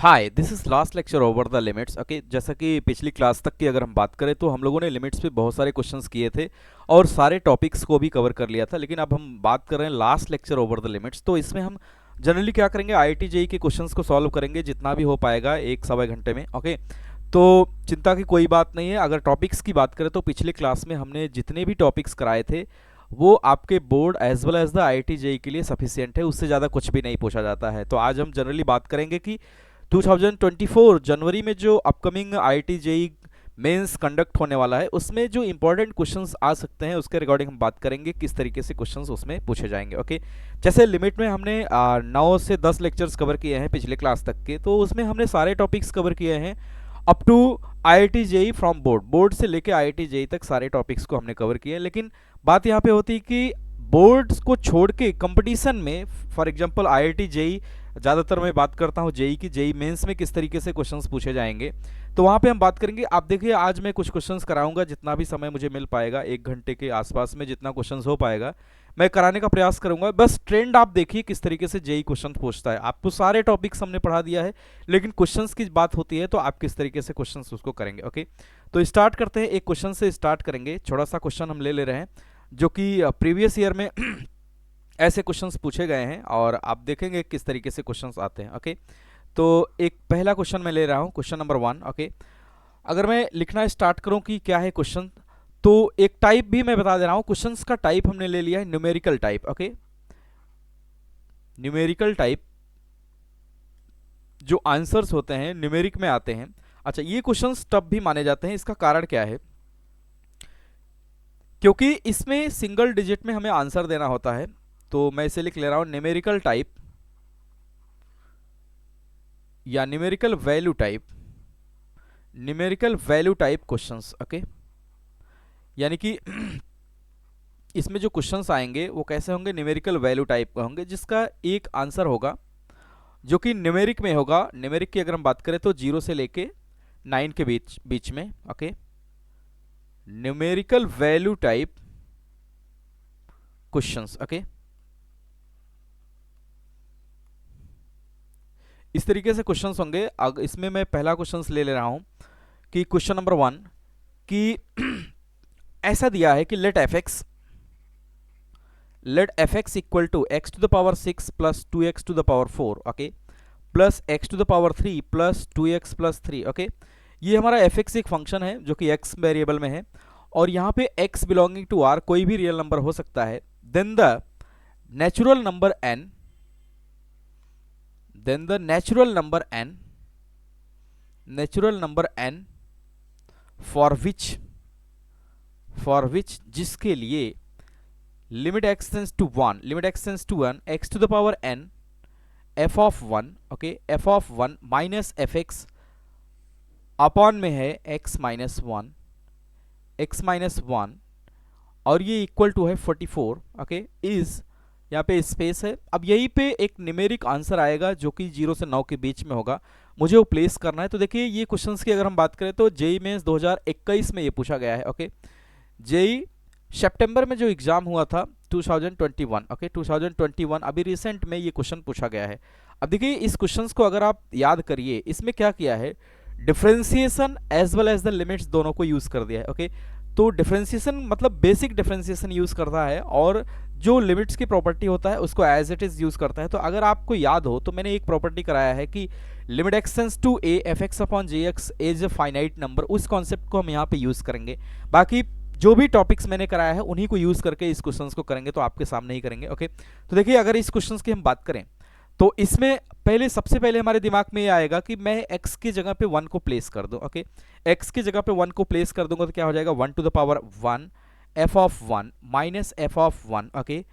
Hi, this is last lecture over the limits. Okay, जैसा कि पिछली क्लास तक की अगर हम बात करें तो हम लोगों ने लिमिट्स पे बहुत सारे क्वेश्चंस किए थे और सारे टॉपिक्स को भी कवर कर लिया था। लेकिन अब हम बात कर रहे हैं last lecture over the limits. तो इसमें हम जनरली क्या करेंगे, आईआईटी जेईई के क्वेश्चंस को सॉल्व करेंगे जितना भी हो पाएगा एक सवा घंटे में। ओके, तो चिंता की कोई बात नहीं है। अगर टॉपिक्स की बात करें तो पिछले क्लास में हमने जितने भी टॉपिक्स कराए थे वो आपके board as well as the IIT JEE के लिए सफिशिएंट है, उससे ज़्यादा कुछ भी नहीं पूछा जाता है। तो आज हम जनरली बात करेंगे कि 2024 जनवरी में जो upcoming IIT JEE mains conduct होने वाला है उसमें जो इंपॉर्टेंट क्वेश्चंस आ सकते हैं उसके रिगार्डिंग हम बात करेंगे, किस तरीके से क्वेश्चंस उसमें पूछे जाएंगे। ओके, जैसे लिमिट में हमने 9 से 10 लेक्चर्स कवर किए हैं पिछले क्लास तक के, तो उसमें हमने सारे टॉपिक्स कवर किए हैं up to IIT JEE from board से लेके आईआईटी जेईई तक सारे टॉपिक्स को हमने कवर किए। लेकिन बात यहाँ पे होती है कि बोर्ड्स को छोड़ के कंपटीशन में, फॉर एग्जांपल आईआईटी जेईई, ज़्यादातर मैं बात करता हूँ जेईई की, जेईई मेंस में किस तरीके से क्वेश्चंस पूछे जाएंगे तो वहाँ पे हम बात करेंगे। आप देखिए, आज मैं कुछ क्वेश्चंस कराऊंगा, जितना भी समय मुझे मिल पाएगा, 1 घंटे के आसपास में जितना क्वेश्चंस हो पाएगा मैं कराने का प्रयास करूंगा। बस ट्रेंड आप देखिए किस तरीके से जेईई क्वेश्चन पूछता है। आपको सारे टॉपिक्स हमने पढ़ा दिया है, लेकिन क्वेश्चंस की बात होती है तो आप किस तरीके से क्वेश्चंस उसको करेंगे। ओके, तो स्टार्ट करते हैं, एक क्वेश्चन से स्टार्ट करेंगे। छोटा सा क्वेश्चन हम ले रहे हैं जो कि प्रीवियस ईयर में ऐसे क्वेश्चंस पूछे गए हैं और आप देखेंगे किस तरीके से क्वेश्चंस आते हैं। ओके, तो एक पहला क्वेश्चन मैं ले रहा हूं, क्वेश्चन नंबर 1। ओके, अगर मैं लिखना स्टार्ट करूं कि क्या है क्वेश्चन, तो एक टाइप भी मैं बता दे रहा हूं। क्वेश्चंस का टाइप हमने ले लिया है numerical type. Okay, numerical type जो आंसर्स होते हैं न्यूमेरिक में आते हैं। अच्छा, ये क्वेश्चंस टफ भी माने जाते हैं, इसका कारण क्या है? क्योंकि इसमें सिंगल डिजिट में हमें आंसर देना होता है। तो मैं इसे लिख ले रहा हूं न्यूमेरिकल टाइप या numerical value type, numerical value type questions. Okay, यानी कि इसमें जो क्वेश्चंस आएंगे वो कैसे होंगे, न्यूमेरिकल वैल्यू टाइप का होंगे, जिसका एक आंसर होगा जो कि न्यूमेरिक में होगा। न्यूमेरिक की अगर हम बात करें तो 0 से लेके 9 के बीच में। Okay, numerical value type questions. Okay, इस तरीके से क्वेश्चंस होंगे। इसमें मैं पहला क्वेश्चंस ले रहा हूं कि क्वेश्चन नंबर 1 कि ऐसा दिया है कि let f x equal to x to the power 6 plus 2x to the power 4, okay, plus x to the power 3 plus 2x plus 3। Okay, ये हमारा एफ एक्स एक फंक्शन है जो कि x वेरिएबल में है और यहाँ पे x बिलोंगिंग टू r कोई भी रियल नंबर हो सकता है। Then the natural number n, then the natural number n for which जिसके लिए limit x tends to 1 x to the power n f of 1, okay, f of 1 minus f x upon में है x minus 1 और ये equal to है 44। Okay, is यहाँ पे space है। अब यहीं पे एक न्यूमेरिक आंसर आएगा जो कि 0 से 9 के बीच में होगा, मुझे वो प्लेस करना है। तो देखिए, ये क्वेश्चंस की अगर हम बात करें तो जेईई मेंस 2021 में ये पूछा गया है। ओके, जेईई सितंबर में जो एग्जाम हुआ था 2021, ओके, 2021 अभी रिसेंट में ये क्वेश्चन पूछा गया है। अब देखिए, इस क्वेश्चन को अगर आप याद करिए, इसमें क्या किया है, differentiation as well as the limits दोनों को यूज कर दिया है। ओके, तो डिफ्रेंसिएशन मतलब बेसिक डिफ्रेंसिएशन यूज करता है और जो लिमिट्स की प्रॉपर्टी होता है उसको एज इट इज यूज करता है। तो अगर आपको याद हो तो मैंने एक प्रॉपर्टी कराया है कि limit x tends to A F x upon j x is a finite number, उस कॉन्सेप्ट को हम यहाँ पे यूज करेंगे। बाकी जो भी टॉपिक्स मैंने कराया है उन्हीं को यूज करके इस क्वेश्चंस को करेंगे, तो आपके सामने ही करेंगे। ओके, तो देखिए, अगर इस क्वेश्चंस की हम बात करें तो इसमें सबसे पहले हमारे दिमाग में ये आएगा कि मैं x की जगह पे 1 को प्लेस कर दूं। ओके, x की जगह पे 1 को प्लेस कर दूंगा तो क्या हो जाएगा, 1 to the power 1 f of 1 minus f of 1। Okay,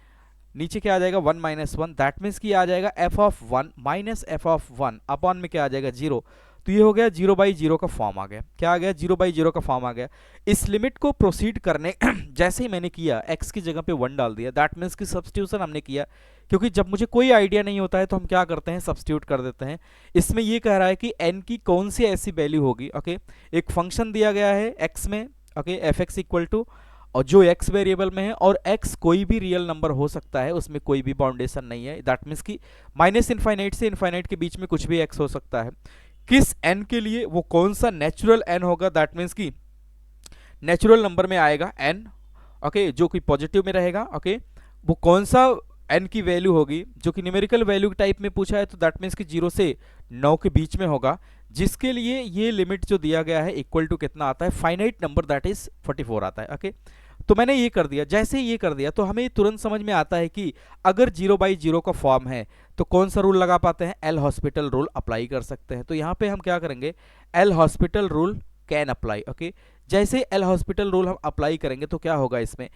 नीचे क्या आ जाएगा, 1 माइनस 1, दैट मीन्स कि आ जाएगा f of 1 minus f of 1 upon में क्या आ जाएगा, 0। तो ये हो गया 0/0 का फॉर्म आ गया। क्या आ गया, 0/0 का फॉर्म आ गया। इस लिमिट को प्रोसीड करने जैसे ही मैंने किया, x की जगह पे 1 डाल दिया, दैट मीन्स कि सब्स्टिट्यूशन हमने किया। क्योंकि जब मुझे कोई आइडिया नहीं होता है तो हम क्या करते हैं, सब्स्टिट्यूट कर देते हैं। इसमें ये कह रहा है कि n की कौन सी ऐसी वैल्यू होगी। ओके, एक फंक्शन दिया गया है x में, okay, f x equal to, और जो x वेरिएबल में है और x कोई भी रियल नंबर हो सकता है, उसमें कोई भी बाउंडेशन नहीं है। दैट मीन्स कि माइनस इनफाइनाइट से इनफाइनाइट के बीच में कुछ भी x हो सकता है। किस एन के लिए वो कौन सा नेचुरल एन होगा, दैट मीन्स कि नेचुरल नंबर में आएगा एन, ओके, जो कि पॉजिटिव में रहेगा, ओके, वो कौन सा एन की वैल्यू होगी जो कि न्यूमेरिकल वैल्यू टाइप में पूछा है, तो दैट मीन्स कि 0 से 9 के बीच में होगा, जिसके लिए ये लिमिट जो दिया गया है इक्वल टू कितना आता है, फाइनाइट नंबर, दैट इज 44 आता है, ओके। तो मैंने ये कर दिया, जैसे ये कर दिया तो हमें तुरंत समझ में आता है कि अगर 0/0 का फॉर्म है तो कौन सा रूल लगा पाते हैं, एल हॉस्पिटल रूल अप्लाई कर सकते हैं। तो यहाँ पे हम क्या करेंगे, L hospital rule can apply, okay. जैसे एल हॉस्पिटल रूल हम अप्लाई करेंगे तो क्या होगा, इसमें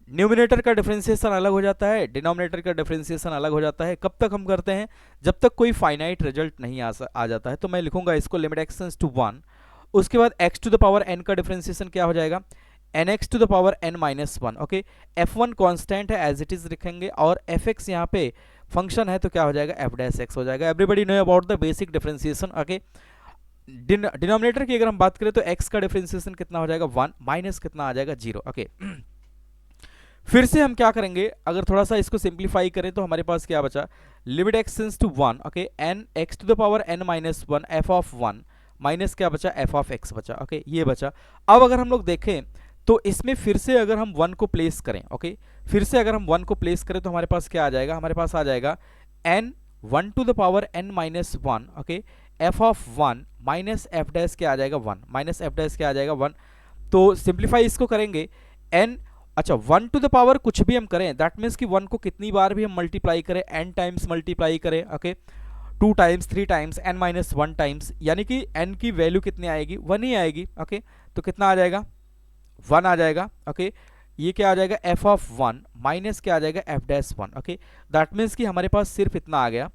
न्यूमिनेटर का डिफरेंशिएशन अलग हो जाता है, डिनोमिनेटर का डिफरेंशिएशन अलग हो जाता है। कब तक हम करते हैं, जब तक कोई फाइनाइट रिजल्ट नहीं आ जाता है। तो मैं लिखूंगा इसको लिमिट एक्स टेंड्स टू 1, उसके बाद x to the power n का डिफरेंशिएशन क्या हो जाएगा, nx to the power n minus 1, okay. f1 constant है एज इट इज लिखेंगे, और fx यहाँ पे फंक्शन है तो क्या हो जाएगा, f डैश x हो जाएगा। Everybody know about the basic differentiation, okay. Denominator की अगर हम बात करें तो x का डिफरेंशिएशन कितना हो जाएगा, 1 माइनस कितना आ जाएगा, 0, ओके। फिर से हम क्या करेंगे, अगर थोड़ा सा इसको सिंप्लीफाई करें तो हमारे पास क्या बचा, limit x tends to 1, okay, n x to the power n minus 1 f of 1 minus क्या बचा, एफ ऑफ एक्स बचा, ओके, ये बचा। अब अगर हम लोग देखें तो इसमें फिर से अगर हम 1 को प्लेस करें, ओके, फिर से अगर हम 1 को प्लेस करें तो हमारे पास क्या आ जाएगा, हमारे पास आ जाएगा n 1 to the power n minus 1, okay, f of 1 minus f dash क्या आ जाएगा, 1 माइनस एफ डैश क्या आ जाएगा, 1। तो सिंप्लीफाई इसको करेंगे, n, अच्छा 1 टू द पावर कुछ भी हम करें, दैट मीन्स कि 1 को कितनी बार भी हम मल्टीप्लाई करें, n टाइम्स मल्टीप्लाई करें, okay, 2 times 3 times n minus 1 times, यानी कि n की वैल्यू कितनी आएगी, 1 ही आएगी, ओके। तो कितना आ जाएगा, 1 आ जाएगा, ओके। ये क्या आ जाएगा, f ऑफ 1 माइनस क्या आ जाएगा, f dash 1, okay. That means कि हमारे पास सिर्फ इतना आ गया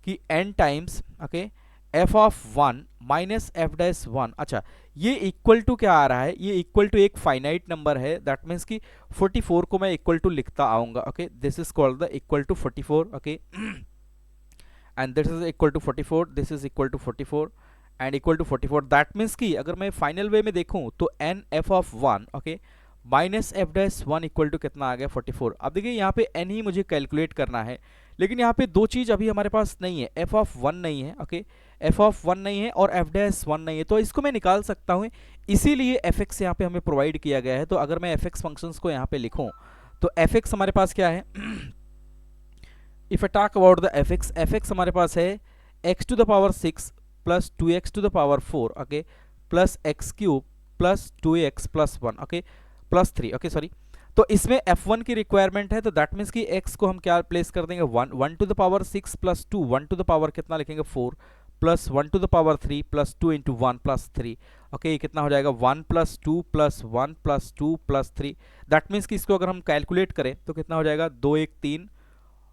कि n times, okay, f of 1 minus f dash 1, अच्छा ये इक्वल टू क्या आ रहा है, ये इक्वल टू एक फाइनाइट नंबर है, दैट मीन्स कि 44 को मैं इक्वल टू लिखता आऊंगा, okay, this is called the equal to 44, okay, and this is equal to 44, this is equal to 44 and equal to 44, that means कि अगर मैं फाइनल वे में देखूं तो n f of 1, okay, minus f dash 1 equal to कितना आ गया, 44। अब देखिए यहाँ पे n ही मुझे कैलकुलेट करना है, लेकिन यहाँ पे दो चीज अभी हमारे पास नहीं है, f ऑफ 1 नहीं है, ओके, f ऑफ 1 नहीं है और f डैश 1 नहीं है, तो इसको मैं निकाल सकता हूँ, इसीलिए fx यहाँ पे हमें प्रोवाइड किया गया है। तो अगर मैं fx फंक्शंस को यहाँ पे लिखूँ तो fx हमारे पास क्या है, if I talk about the fx हमारे पास है x to the power 6 plus 2x to the power 4, okay, plus x cube plus 2x plus 1, okay, plus 3, okay, sorry. तो इसमें f1 की रिक्वायरमेंट है, तो दैट मीन्स कि x को हम क्या प्लेस कर देंगे, 1 to the power 6 plus 2, 1 to the power कितना लिखेंगे, 4 plus 1 to the power 3 plus 2 into 1 plus 3, okay, कितना हो जाएगा, 1 plus 2 plus 1 plus 2 plus 3, that means कि इसको अगर हम कैलकुलेट करें तो कितना हो जाएगा, 2 1 3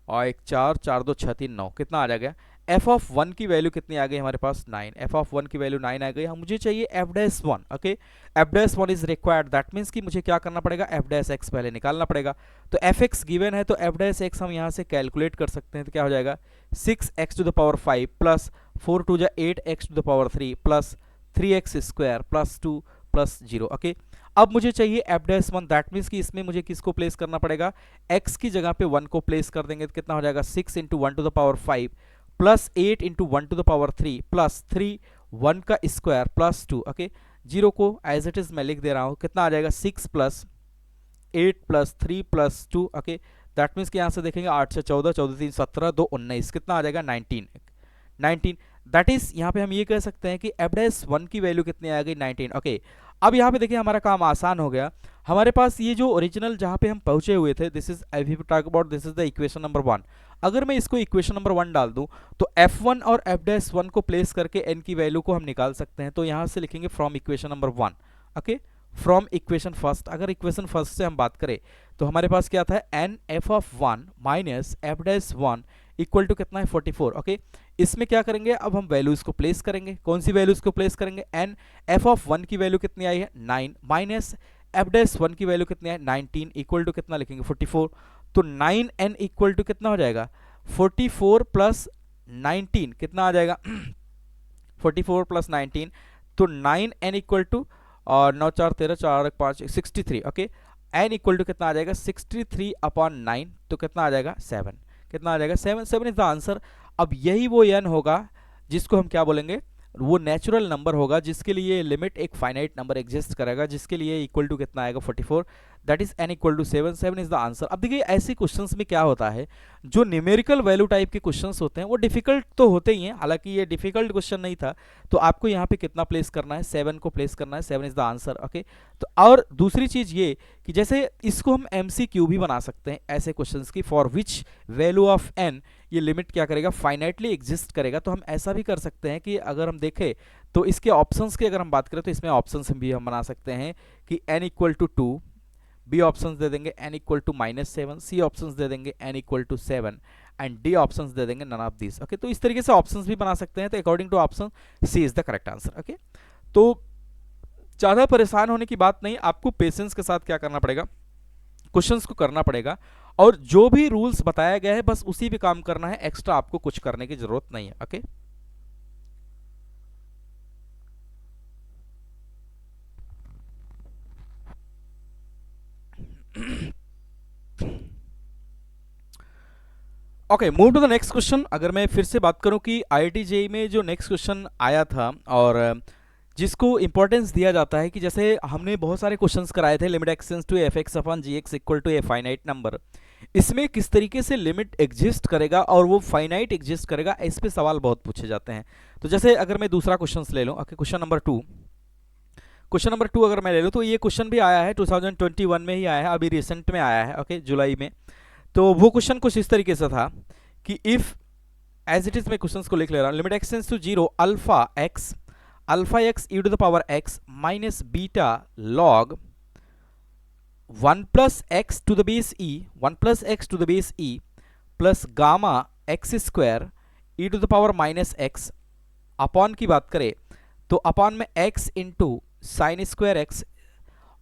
और 1 4 4 2 6 3 9, कितना आ जाएगा, f ऑफ 1 की वैल्यू कितनी आ गई हमारे पास, 9, f ऑफ 1 की वैल्यू 9 आ गई। हम मुझे चाहिए f dash 1, okay, f dash 1 is required, that means कि मुझे क्या करना पड़ेगा, f डैश x पहले निकालना पड़ेगा। तो fx गिवन है तो f डैश x हम यहाँ से कैलकुलेट कर सकते हैं, तो क्या हो जाएगा, 6x to the power 5 plus 4 to जा 8x to the power 3 plus 3x square plus 2 plus 0, okay. अब मुझे चाहिए f डैश 1, दैट मीन्स कि इसमें मुझे किसको प्लेस करना पड़ेगा, x की जगह पे 1 को प्लेस कर देंगे तो कितना हो जाएगा, 6 into 1 to the power 5 plus 8 into 1 to the power 3 plus 3 1 का स्क्वायर प्लस 2, ओके, 0 को एज इट इज मैं लिख दे रहा हूँ, कितना आ जाएगा, 6 plus 8 plus 3 plus 2, okay, that means कि यहाँ से देखेंगे 8 से 14, 14 3 17 2 19, कितना आ जाएगा, 19, दैट इज यहाँ पे हम ये कह सकते हैं कि f डैश 1 की वैल्यू कितनी आ गई, 19, ओके। अब यहाँ पे देखिए हमारा काम आसान हो गया, हमारे पास ये जो ओरिजिनल जहाँ पे हम पहुंचे हुए थे, this is I will talk about, this is the equation number 1। अगर मैं इसको इक्वेशन नंबर 1 डाल दूं तो f1 और f डैश 1 को प्लेस करके n की वैल्यू को हम निकाल सकते हैं। तो यहाँ से लिखेंगे from equation number 1, okay, from equation first. अगर इक्वेशन फर्स्ट से हम बात करें तो हमारे पास क्या था, n f of 1 minus f dash 1 equal to कितना है, 44, ओके। इसमें क्या करेंगे, अब हम वैल्यूज को प्लेस करेंगे, कौन सी वैल्यूज को प्लेस करेंगे, एन f ऑफ 1 की वैल्यू कितनी आई है, 9 माइनस f डैश 1 की वैल्यू कितनी है, 19 इक्वल टू कितना लिखेंगे, 44। तो 9n इक्वल टू कितना हो जाएगा, 44 प्लस 19 कितना आ जाएगा 44 प्लस 19, तो 9n इक्वल टू और 9 4 13 4 5 63, ओके, n इक्वल टू कितना आ जाएगा, 63 अपॉन 9, तो कितना आ जाएगा, 7, कितना आ जाएगा, 7 इज द आंसर। अब यही वो n होगा जिसको हम क्या बोलेंगे, वो नेचुरल नंबर होगा जिसके लिए लिमिट एक फाइनाइट नंबर एग्जिस्ट करेगा, जिसके लिए इक्वल टू कितना आएगा 44, that is n equal to 7, 7 is the answer. अब देखिए ऐसे क्वेश्चंस में क्या होता है, जो न्यूमेरिकल वैल्यू टाइप के क्वेश्चंस होते हैं वो डिफिकल्ट तो होते ही हैं, हालांकि ये डिफिकल्ट क्वेश्चन नहीं था, तो आपको यहाँ पे कितना प्लेस करना है, 7 को प्लेस करना है, 7 इज द आंसर। ओके, तो और दूसरी चीज ये कि जैसे इसको हम MCQ भी बना सकते हैं ऐसे क्वेश्चंस की, for which value of n ये लिमिट क्या करेगा, फाइनाइटली एग्जिस्ट करेगा। तो हम ऐसा भी कर सकते हैं कि अगर हम देखें तो इसके ऑप्शंस की अगर हम बात करें तो इसमें ऑप्शंस भी हम बना सकते हैं कि n equal to 2, B options दे देंगे n equal to -7, C options दे देंगे n equal to 7 and D options दे देंगे नन ऑफ दिस। ओके, तो इस तरीके से ऑप्शंस भी बना सकते हैं। तो according to option C is the correct answer. Okay, तो ज़्यादा परेशान होने की बात नहीं, आपको पेशेंस के साथ क्या करना पड़ेगा, क्वेश्चंस को करना पड़ेगा, और जो भी रूल्स बताया गया है बस उसी पे काम करना है, एक्स्ट्रा आपको कुछ करने की जरूरत नहीं है। Okay, okay, move to the next question. अगर मैं फिर से बात करूं कि IIT JEE में जो नेक्स्ट क्वेश्चन आया था और जिसको इंपॉर्टेंस दिया जाता है कि जैसे हमने बहुत सारे क्वेश्चंस कराए थे, limit x tends to fx upon gx equal to a finite number, इसमें किस तरीके से लिमिट एग्जिस्ट करेगा और वो फाइनाइट एग्जिस्ट करेगा, इस पे सवाल बहुत पूछे जाते हैं। तो जैसे अगर मैं दूसरा क्वेश्चन ले लूँ, ओके, क्वेश्चन नंबर 2 अगर मैं ले लूँ तो ये क्वेश्चन भी आया है 2021 में ही आया है, अभी रिसेंट में आया है, ओके, जुलाई में। तो वो क्वेश्चन कुछ इस तरीके से था कि इफ एज इट इज, मैं क्वेश्चन को लिख ले रहा हूँ, limit x tends to 0 alpha x e to the power x minus beta log 1 plus x to the base e, 1 plus x to the base e plus gamma x square E to the power minus x, upon की बात करें तो upon में x into sine square x,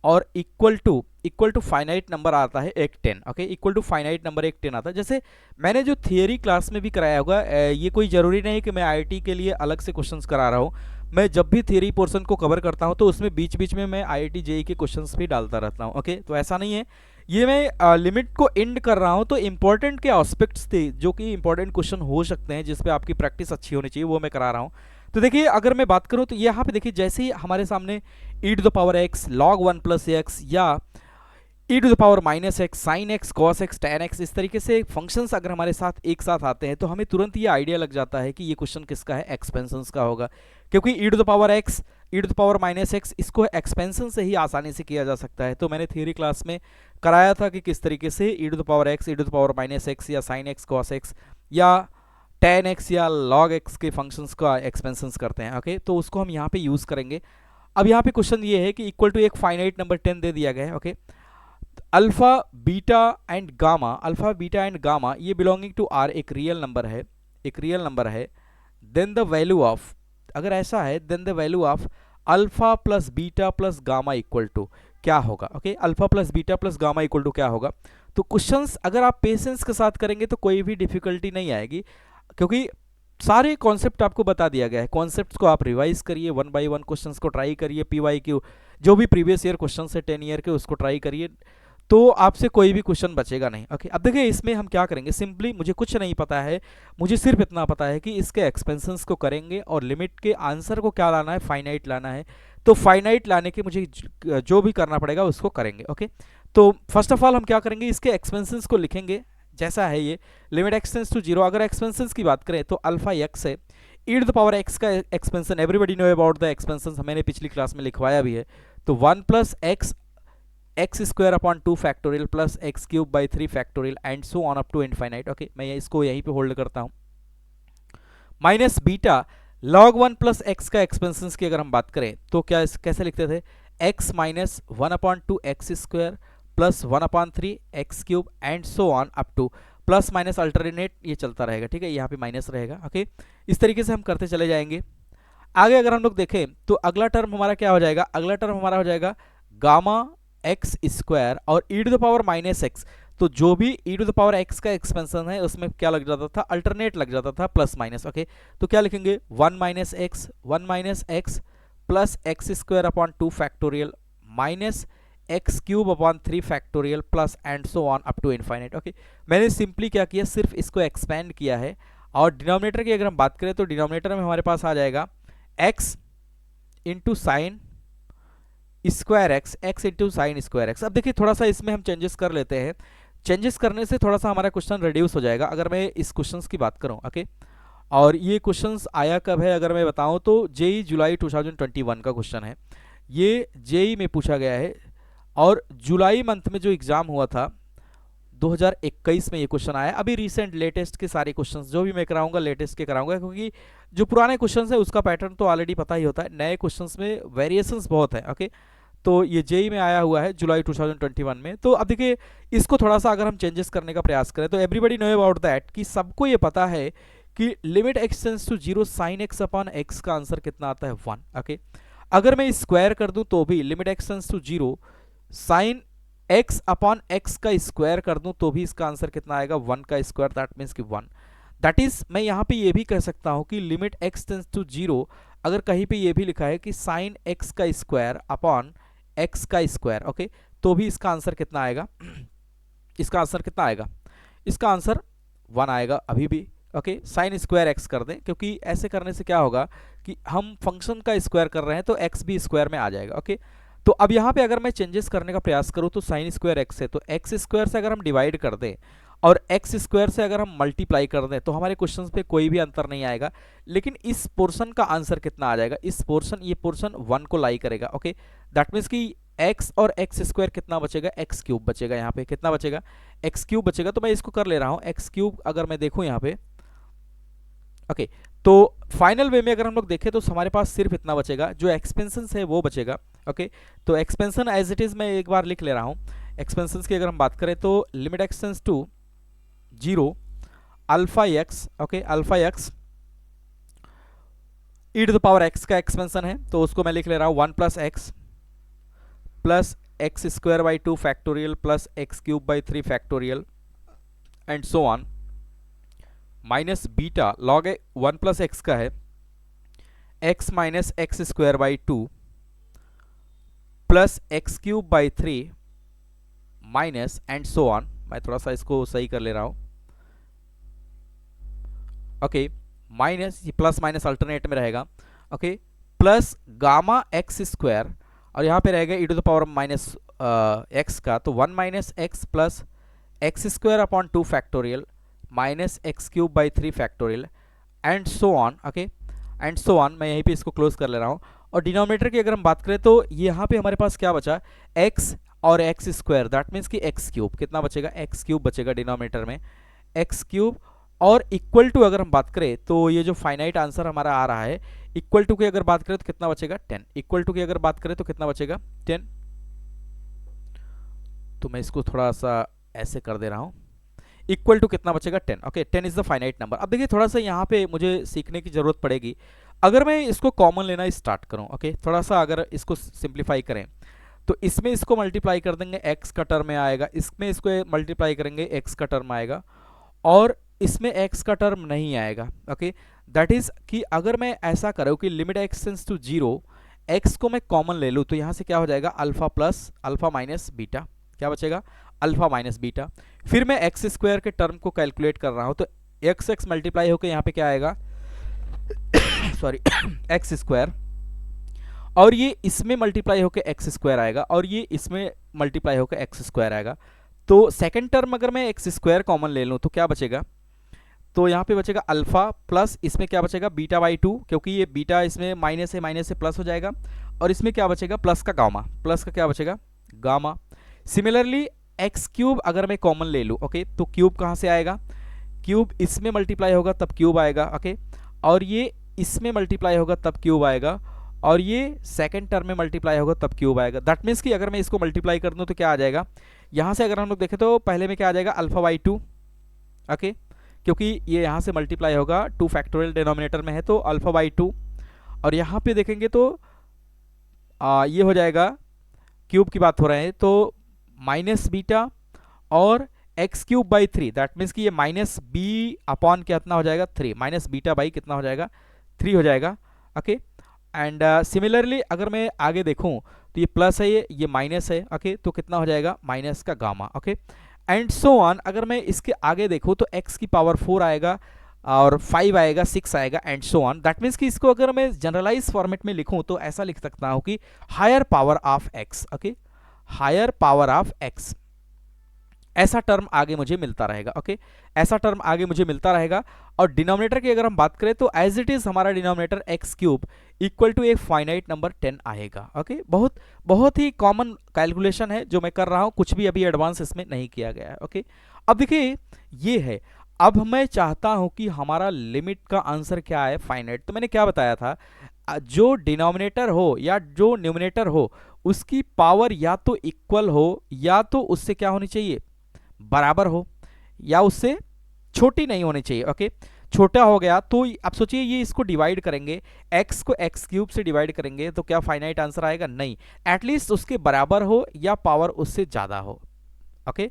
और equal to finite number आता है एक 10। Okay, equal to finite number एक 10 आता है। जैसे मैंने जो थियरी क्लास में भी कराया होगा, ये कोई ज़रूरी नहीं कि मैं IIT के लिए अलग से क्वेश्चंस करा रहा हूँ, मैं जब भी थियरी पोर्शन को कवर करता हूँ तो उसमें बीच बीच में मैं IIT JEE के क्वेश्चंस भी डालता रहता हूँ। ओके, तो ऐसा नहीं है, ये मैं लिमिट को एंड कर रहा हूँ तो इंपॉर्टेंट के एस्पेक्ट्स थे जो कि इंपॉर्टेंट क्वेश्चन हो सकते हैं जिसपे आपकी प्रैक्टिस अच्छी होनी चाहिए, वो मैं करा रहा हूँ। तो देखिए अगर मैं बात करूँ तो यहाँ पे देखिए जैसे ही हमारे सामने e to the power x log 1 plus x या e to the power minus x sine x cos x tan x, इस तरीके से फंक्शंस अगर हमारे साथ एक साथ आते हैं तो हमें तुरंत ये आइडिया लग जाता है कि ये क्वेश्चन किसका है, एक्सपेंशंस का होगा, क्योंकि e to the power x e to the power minus x इसको एक्सपेंशन से ही आसानी से किया जा सकता है। तो मैंने थियरी क्लास में कराया था कि किस तरीके से e to the power x e to the power minus x या साइन एक्स कॉस एक्स या tan x या log x के फंक्शंस का एक्सपेंशंस करते हैं। ओके, तो उसको हम यहाँ पे यूज़ करेंगे। अब यहाँ पे क्वेश्चन ये है कि इक्वल टू एक फाइनाइट नंबर 10 दे दिया गया है। Okay, alpha beta and gamma ये बिलोंगिंग टू आर एक रियल नंबर है, देन द वैल्यू ऑफ, अगर ऐसा है then the value of alpha plus beta plus gamma equal to क्या होगा। Okay, alpha plus beta plus gamma equal to क्या होगा। तो क्वेश्चंस अगर आप पेशेंस के साथ करेंगे तो कोई भी डिफिकल्टी नहीं आएगी, क्योंकि सारे कॉन्सेप्ट आपको बता दिया गया है। कॉन्सेप्ट्स को आप रिवाइज करिए, 1 बाय 1 क्वेश्चंस को ट्राई करिए, PYQ जो भी प्रीवियस ईयर क्वेश्चन है 10 ईयर के उसको ट्राई करिए, तो आपसे कोई भी क्वेश्चन बचेगा नहीं। ओके, अब देखिए इसमें हम क्या करेंगे, सिंपली मुझे कुछ नहीं पता है, मुझे सिर्फ इतना पता है कि इसके एक्सपेंशंस को करेंगे और लिमिट के आंसर को क्या लाना है, फाइनाइट लाना है। तो फाइनाइट लाने के मुझे जो भी करना पड़ेगा उसको करेंगे। ओके, तो फर्स्ट ऑफ ऑल हम क्या करेंगे, इसके एक्सपेंशंस को लिखेंगे जैसा है ये, लिमिट एक्सटेंड्स टू 0। अगर एक्सपेंशंस की बात करें तो अल्फा एक्स है, e to the power x का expansion everybody know about the expansion, मैंने पिछली क्लास में लिखवाया भी है। तो 1 plus x x square upon 2 factorial plus x cube by 3 factorial and so on up to infinite. Okay, मैं इसको यहीं पे होल्ड करता हूँ। Minus beta log 1 plus x का एक्सपेंशंस की अगर हम बात करें तो क्या कैसे लिखते थे, x minus 1 upon 2 x square plus 1 upon 3 x cube and so on up to, plus minus alternate ये चलता रहेगा। ठीक है, यहाँ पे माइनस रहेगा। ओके, इस तरीके से हम करते चले जाएंगे। आगे अगर हम लोग देखें तो अगला टर्म हमारा क्या हो जाएगा, अगला टर्म हमारा हो जाएगा गामा एक्स स्क्वायर और e to the power minus x. तो जो भी e to the power x का एक्सपेंशन है उसमें क्या लग जाता था, अल्टरनेट लग जाता था, प्लस माइनस। ओके, तो क्या लिखेंगे 1 minus x plus x square upon 2 factorial minus x cube upon 3 factorial plus and so on up to infinite. Okay, मैंने सिंपली क्या किया, सिर्फ इसको एक्सपेंड किया है। और डिनोमिनेटर की अगर हम बात करें तो डिनोमिनेटर में हमारे पास आ जाएगा x into sine square x, x into sine square x. अब देखिए थोड़ा सा इसमें हम चेंजेस कर लेते हैं, चेंजेस करने से थोड़ा सा हमारा क्वेश्चन रिड्यूस हो जाएगा। अगर मैं इस क्वेश्चन की बात करूं, ओके, और ये क्वेश्चंस आया कब है अगर मैं बताऊं तो जेई जुलाई 2021 का क्वेश्चन है, ये जेई में पूछा गया है। और जुलाई मंथ में जो एग्जाम हुआ था 2021 में ये क्वेश्चन आया। अभी रिसेंट लेटेस्ट के सारे क्वेश्चंस जो भी मैं कराऊंगा लेटेस्ट के कराऊंगा, क्योंकि जो पुराने क्वेश्चंस है उसका पैटर्न तो ऑलरेडी पता ही होता है, नए क्वेश्चंस में वेरिएशंस बहुत है। ओके, तो ये जेई में आया हुआ है जुलाई 2021 में। तो अब देखिए इसको थोड़ा सा अगर हम चेंजेस करने का प्रयास करें तो एवरीबडी नो अबाउट दैट कि सबको ये पता है कि limit x tends to 0 sine x upon x का आंसर कितना आता है 1। ओके, अगर मैं स्क्वायर कर दूं तो भी limit x tends to 0 sine x upon x का स्क्वायर कर दूं तो भी इसका आंसर कितना आएगा 1 का स्क्वायर, दैट मीन्स कि 1। दैट इज मैं यहां पे ये भी कह सकता हूं कि लिमिट एक्स टेंड्स टू 0 अगर कहीं पे ये भी लिखा है कि साइन एक्स का स्क्वायर अपॉन एक्स का स्क्वायर, ओके, तो भी इसका आंसर कितना आएगा इसका आंसर कितना आएगा, इसका आंसर 1 आएगा अभी भी। ओके, साइन स्क्वायर एक्स कर दें, क्योंकि ऐसे करने से क्या होगा कि हम फंक्शन का स्क्वायर कर रहे हैं तो एक्स भी स्क्वायर में आ जाएगा। ओके, तो अब यहाँ पे अगर मैं चेंजेस करने का प्रयास करूँ तो साइन स्क्वायर एक्स है, तो एक्स स्क्वायर से अगर हम डिवाइड कर दें और एक्स स्क्वायर से अगर हम मल्टीप्लाई कर दें तो हमारे क्वेश्चन पे कोई भी अंतर नहीं आएगा। लेकिन इस पोर्शन का आंसर कितना आ जाएगा, इस पोर्शन, ये पोर्शन 1 को लाई करेगा। ओके, दैट मीन्स कि एक्स और एक्स स्क्वायर कितना बचेगा, एक्स क्यूब बचेगा। यहाँ पे कितना बचेगा, एक्स क्यूब बचेगा। तो मैं इसको कर ले रहा हूँ एक्स क्यूब, अगर मैं देखूँ यहाँ पे, ओके, तो फाइनल वे में अगर हम लोग देखें तो हमारे पास सिर्फ इतना बचेगा, जो एक्सपेंशन है वो बचेगा। ओके, तो एक्सपेंशन एज इट इज मैं एक बार लिख ले रहा हूँ। एक्सपेंशन की अगर हम बात करें तो limit x tends to 0 alpha x, okay, alpha x e to the power x का एक्सपेंशन है, तो उसको मैं लिख ले रहा हूँ 1 plus x square by 2 factorial plus x cube by 3 factorial and so on minus beta log 1 plus x का है x minus x square by 2 plus x cube by 3 minus and so on. मैं थोड़ा सा इसको सही कर ले रहा हूं। ओके, माइनस, ये प्लस माइनस अल्टरनेट में रहेगा। Okay, plus gamma x square और यहाँ पे रहेगा e to the power minus x का, तो 1 minus x plus x square upon 2 factorial minus x cube by 3 factorial and so on. Okay, and so on, मैं यहीं पे इसको क्लोज कर ले रहा हूँ। और डिनोमिनेटर की अगर हम बात करें तो यहाँ पे हमारे पास क्या बचा, एक्स और एक्स स्क्वायर, दैट मीन्स कि एक्स क्यूब, कितना बचेगा, एक्स क्यूब बचेगा डिनोमिनेटर में, एक्स क्यूब। और इक्वल टू अगर हम बात करें तो ये जो फाइनाइट आंसर हमारा आ रहा है, इक्वल टू की अगर बात करें तो कितना बचेगा 10, इक्वल टू की अगर बात करें तो कितना बचेगा 10। तो मैं इसको थोड़ा सा ऐसे कर दे रहा हूँ, इक्वल टू कितना बचेगा 10। Okay, 10 is the finite number. अब देखिए थोड़ा सा यहाँ पे मुझे सीखने की जरूरत पड़ेगी। अगर मैं इसको कॉमन लेना स्टार्ट करूँ, ओके, थोड़ा सा अगर इसको सिंप्लीफाई करें तो इसमें इसको मल्टीप्लाई कर देंगे एक्स का टर्म में आएगा, इसमें इसको मल्टीप्लाई करेंगे एक्स का टर्म आएगा और इसमें एक्स का टर्म नहीं आएगा। ओके, दैट इज कि अगर मैं ऐसा करूँ कि limit x tends to 0 x को मैं कॉमन ले लूँ तो यहाँ से क्या हो जाएगा, alpha plus alpha minus beta, क्या बचेगा, अल्फा माइनस बीटा। फिर मैं एक्स स्क्वायर के टर्म को कैलकुलेट कर रहा हूँ तो एक्स एक्स मल्टीप्लाई होकर यहाँ पे क्या आएगा सॉरी एक्स स्क्वायर, और ये इसमें मल्टीप्लाई होकर एक्स स्क्वायर आएगा और ये इसमें मल्टीप्लाई होकर एक्स स्क्वायर आएगा। तो सेकंड टर्म अगर मैं एक्स स्क्वायर कॉमन ले लूँ तो क्या बचेगा, तो यहाँ पे बचेगा अल्फा प्लस इसमें क्या बचेगा बीटा बाई 2, क्योंकि ये बीटा इसमें माइनस है, माइनस से प्लस हो जाएगा, और इसमें क्या बचेगा प्लस का गामा, प्लस का क्या बचेगा गामा। सिमिलरली एक्स क्यूब अगर मैं कॉमन ले लूँ, ओके, तो क्यूब कहाँ से आएगा, क्यूब इसमें मल्टीप्लाई होगा तब क्यूब आएगा। ओके, और ये इसमें मल्टीप्लाई होगा तब क्यूब आएगा, और ये सेकंड टर्म में मल्टीप्लाई होगा तब क्यूब आएगा। दैट मीन्स कि अगर मैं इसको मल्टीप्लाई कर दूँ तो क्या आ जाएगा, यहाँ से अगर हम लोग देखें तो पहले में क्या आ जाएगा अल्फा बाई 2, ओके, क्योंकि ये यहाँ से मल्टीप्लाई होगा 2 फैक्टोरियल डिनोमिनेटर में है तो अल्फा बाई 2, और यहाँ पे देखेंगे तो ये हो जाएगा, क्यूब की बात हो रहे हैं तो माइनस बीटा और x cube by 3, that means कि ये माइनस बी अपॉन कितना हो जाएगा 3, माइनस बीटा बाई कितना हो जाएगा 3 हो जाएगा। ओके, एंड सिमिलरली अगर मैं आगे देखूं तो ये प्लस है, ये माइनस है। ओके, तो कितना हो जाएगा माइनस का gamma. Okay, and so on. अगर मैं इसके आगे देखूं तो x की पावर 4 आएगा, और 5 आएगा, 6 आएगा and so on. That means कि इसको अगर मैं जनरलाइज फॉर्मेट में लिखूं तो ऐसा लिख सकता हूं कि higher power of x, okay, higher power of x, ऐसा टर्म आगे मुझे मिलता रहेगा, ओके, ऐसा टर्म आगे मुझे मिलता रहेगा। और डिनोमिनेटर की अगर हम बात करें तो एज इट इज हमारा denominator x cube equal to एक फाइनाइट नंबर 10 आएगा, ओके। बहुत बहुत ही कॉमन कैलकुलेशन है जो मैं कर रहा हूं, कुछ भी अभी एडवांस इसमें नहीं किया गया है, ओके। अब देखिए ये है, अब मैं चाहता हूं कि हमारा लिमिट का आंसर क्या है, फाइनाइट। तो मैंने क्या बताया था, जो डिनोमिनेटर हो या जो न्यूमिनेटर हो उसकी पावर या तो इक्वल हो या तो उससे क्या होनी चाहिए, बराबर हो, या उससे छोटी नहीं होनी चाहिए, ओके। छोटा हो गया तो अब सोचिए ये इसको डिवाइड करेंगे, x को x क्यूब से डिवाइड करेंगे तो क्या फाइनाइट आंसर आएगा, नहीं, एटलीस्ट उसके बराबर हो या पावर उससे ज्यादा हो, ओके।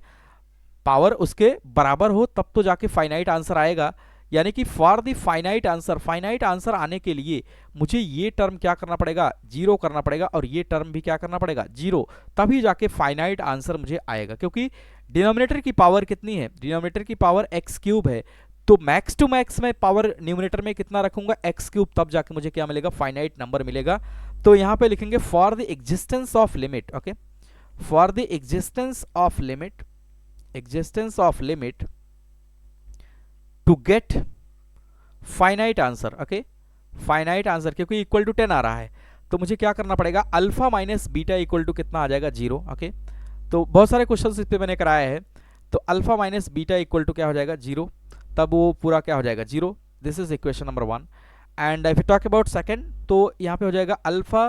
पावर उसके बराबर हो तब तो जाके फाइनाइट आंसर आएगा। यानी कि for the finite answer, finite answer आने के लिए मुझे ये टर्म क्या करना पड़ेगा, जीरो करना पड़ेगा, और ये टर्म भी क्या करना पड़ेगा, जीरो, तभी जाके फाइनाइट आंसर मुझे आएगा। क्योंकि डिनोमिनेटर की पावर कितनी है, डिनोमिनेटर की पावर एक्स क्यूब है, तो मैक्स टू मैक्स मैं पावर न्यूमिनेटर में कितना रखूंगा, एक्स क्यूब, तब जाके मुझे क्या मिलेगा, फाइनाइट नंबर मिलेगा। तो यहां पे लिखेंगे for the existence of limit, okay, for the existence of limit, existence of limit to get finite answer, okay, finite answer, क्योंकि इक्वल टू 10 आ रहा है तो मुझे क्या करना पड़ेगा, alpha minus beta equal to कितना आ जाएगा, जीरो, ओके। तो बहुत सारे क्वेश्चंस इस पे मैंने कराया है, तो alpha minus beta equal to क्या हो जाएगा, जीरो, तब वो पूरा क्या हो जाएगा, zero. This is equation number 1। And if you talk about second, तो यहाँ पे हो जाएगा alpha